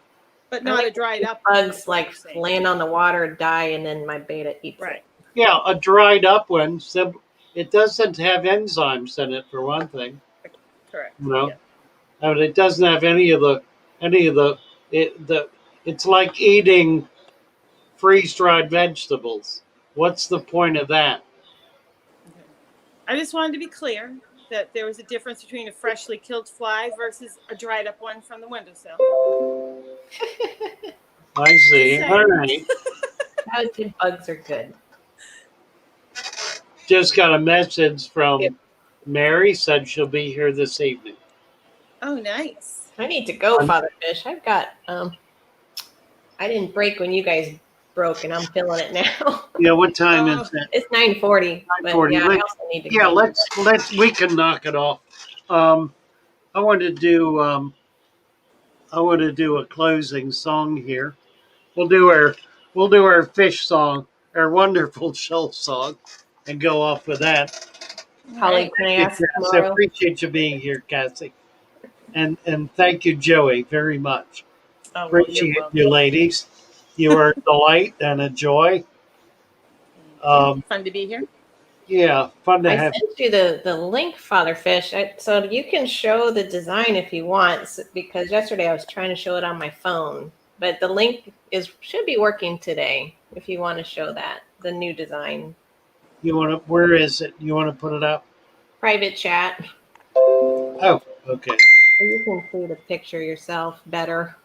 but I not like a dried up one, bugs is what like you're saying. land on the water, die, and then my beta eats Right. it. Yeah, a dried up one. It doesn't have enzymes in it for one thing. Correct. You know, Yeah. I mean, it doesn't have any of the the. It's like eating freeze dried vegetables. What's the point of that? Okay. I just wanted to be clear that there was a difference between a freshly killed fly versus a dried up one from the windowsill. I see. Just All saying. right. Bugs are good. Just got a message Yep. from Mary. Said she'll be here this evening. Oh, nice. I need to go, Father Fish. I've got I didn't break when you guys broke, and I'm feeling it now. Yeah. What time Oh. is it? It's 9:40, but 9:40. yeah, I also need to Yeah. go. Let's. We can knock it off. I want to do. I want to do a closing song here. We'll do our. We'll do our fish song, our wonderful shoal song, and go off with that. Holly, can I ask I tomorrow? appreciate you being here, KassCee, and thank you, Joey, very much. Oh, well, you're Appreciate welcome. you, ladies. You are a delight and a joy. Fun to be here. Yeah, fun to I have. sent you the link, Father Fish, so you can show the design if you want. Because yesterday I was trying to show it on my phone, but the link should be working today. If you want to show that the new design, You want to? Where is it? You want to put it up? private chat. Oh, okay. You can see the picture yourself better,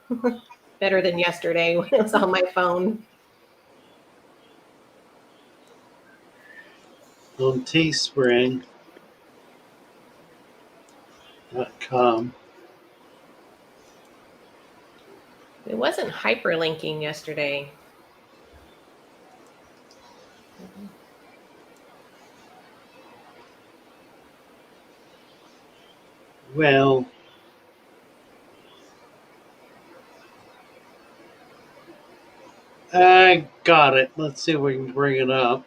better than yesterday when it was on my phone. On teespring.com. It wasn't hyperlinking yesterday. Well, I got it. Let's see if we can bring it up.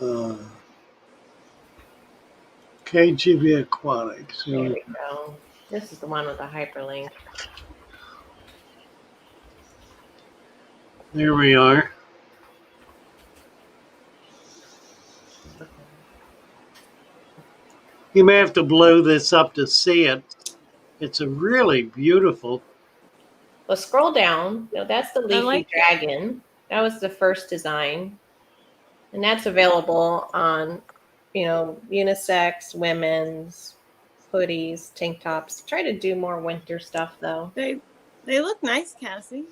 Uh, KGB Aquatics. There we go. This is the one with the hyperlink. There we are. You may have to blow this up to see it. It's a really beautiful. Well, scroll down. No, that's the leafy like dragon. That was the first design. And that's available on, unisex, women's, hoodies, tank tops. Try to do more winter stuff though. They look nice, KassCee.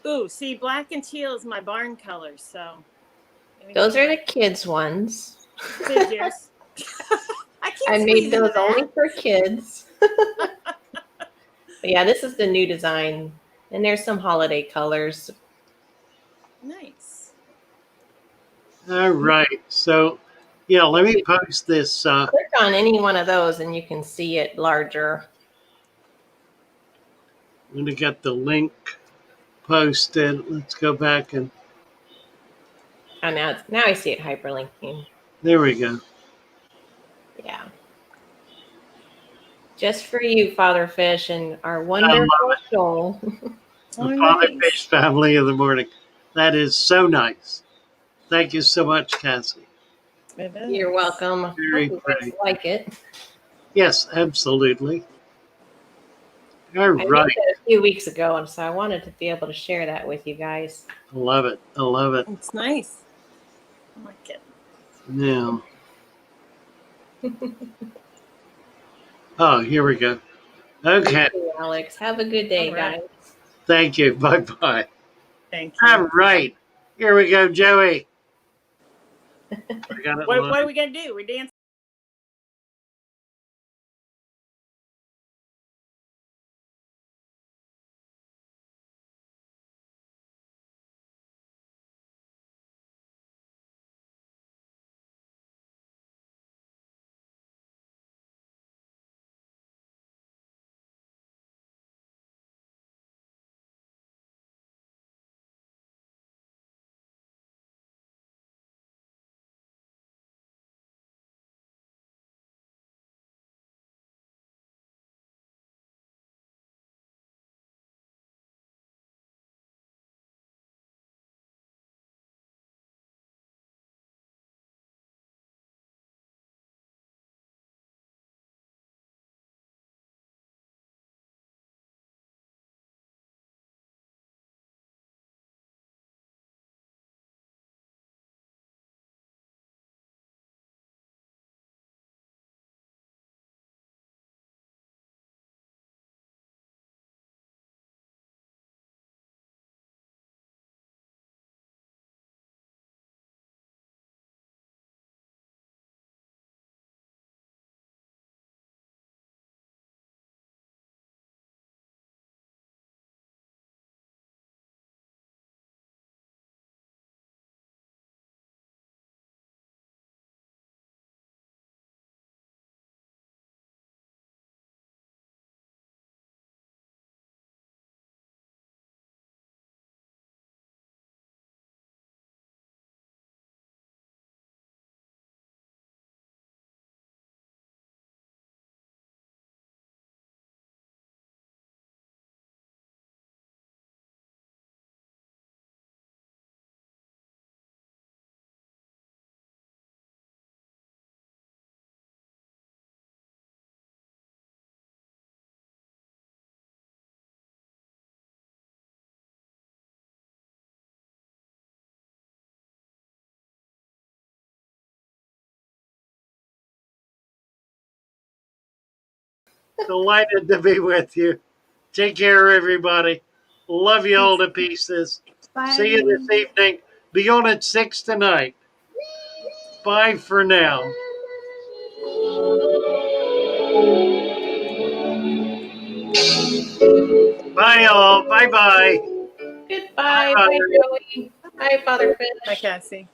Ooh, see, black and teal is my barn color, so. Those are the kids' ones. Figures. I I can't made squeeze into those that. only for kids. But yeah, this is the new design. And there's some holiday colors. Nice. All right. So, yeah, let me post this. Click on any one of those and you can see it larger. I'm going to get the link posted. Let's go back and Oh, now I see it hyperlinking. there we go. Yeah. Just for you, Father Fish, and our wonderful shoal. The Father Fish family of the morning. That is so nice. Thank you so much, KassCee. You're welcome. Very Hope you pretty. guys like it. Yes, absolutely. All I made right. that a few weeks ago, and so I wanted to be able to share that with you guys. I love it. I love it. It's nice. I like it. Now. Oh, here we go. Okay. Thank you, Alex. Have a good day, guys. Thank you. Bye-bye. Thank you. All right. Here we go, Joey. What are we going to do? We're dancing. Delighted to be with you. Take care, everybody. Love you all to pieces. Bye. See you this evening. Be on at 6 tonight. Bye for now. Bye, all. Bye bye. Goodbye. Bye, Joey. Bye, Father Fish. Bye, KassCee.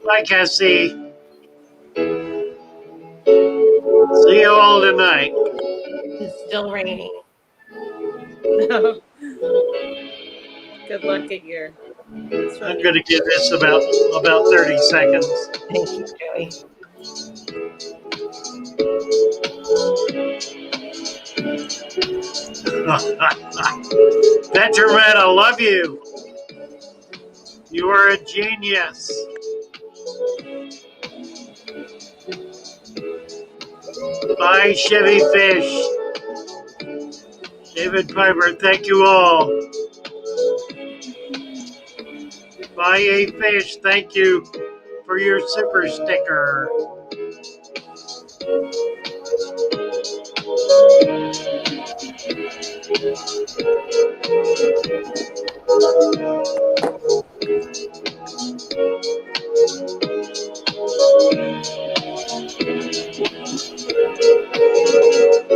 Bye, KassCee. See you all tonight. It's still raining. Good luck at your. I'm going to give this about 30 seconds. Thank you, Joey. Petromet, I love you. You are a genius. Bye, Chevy Fish. David Piper, thank you all. Bye, A Fish, thank you for your super sticker.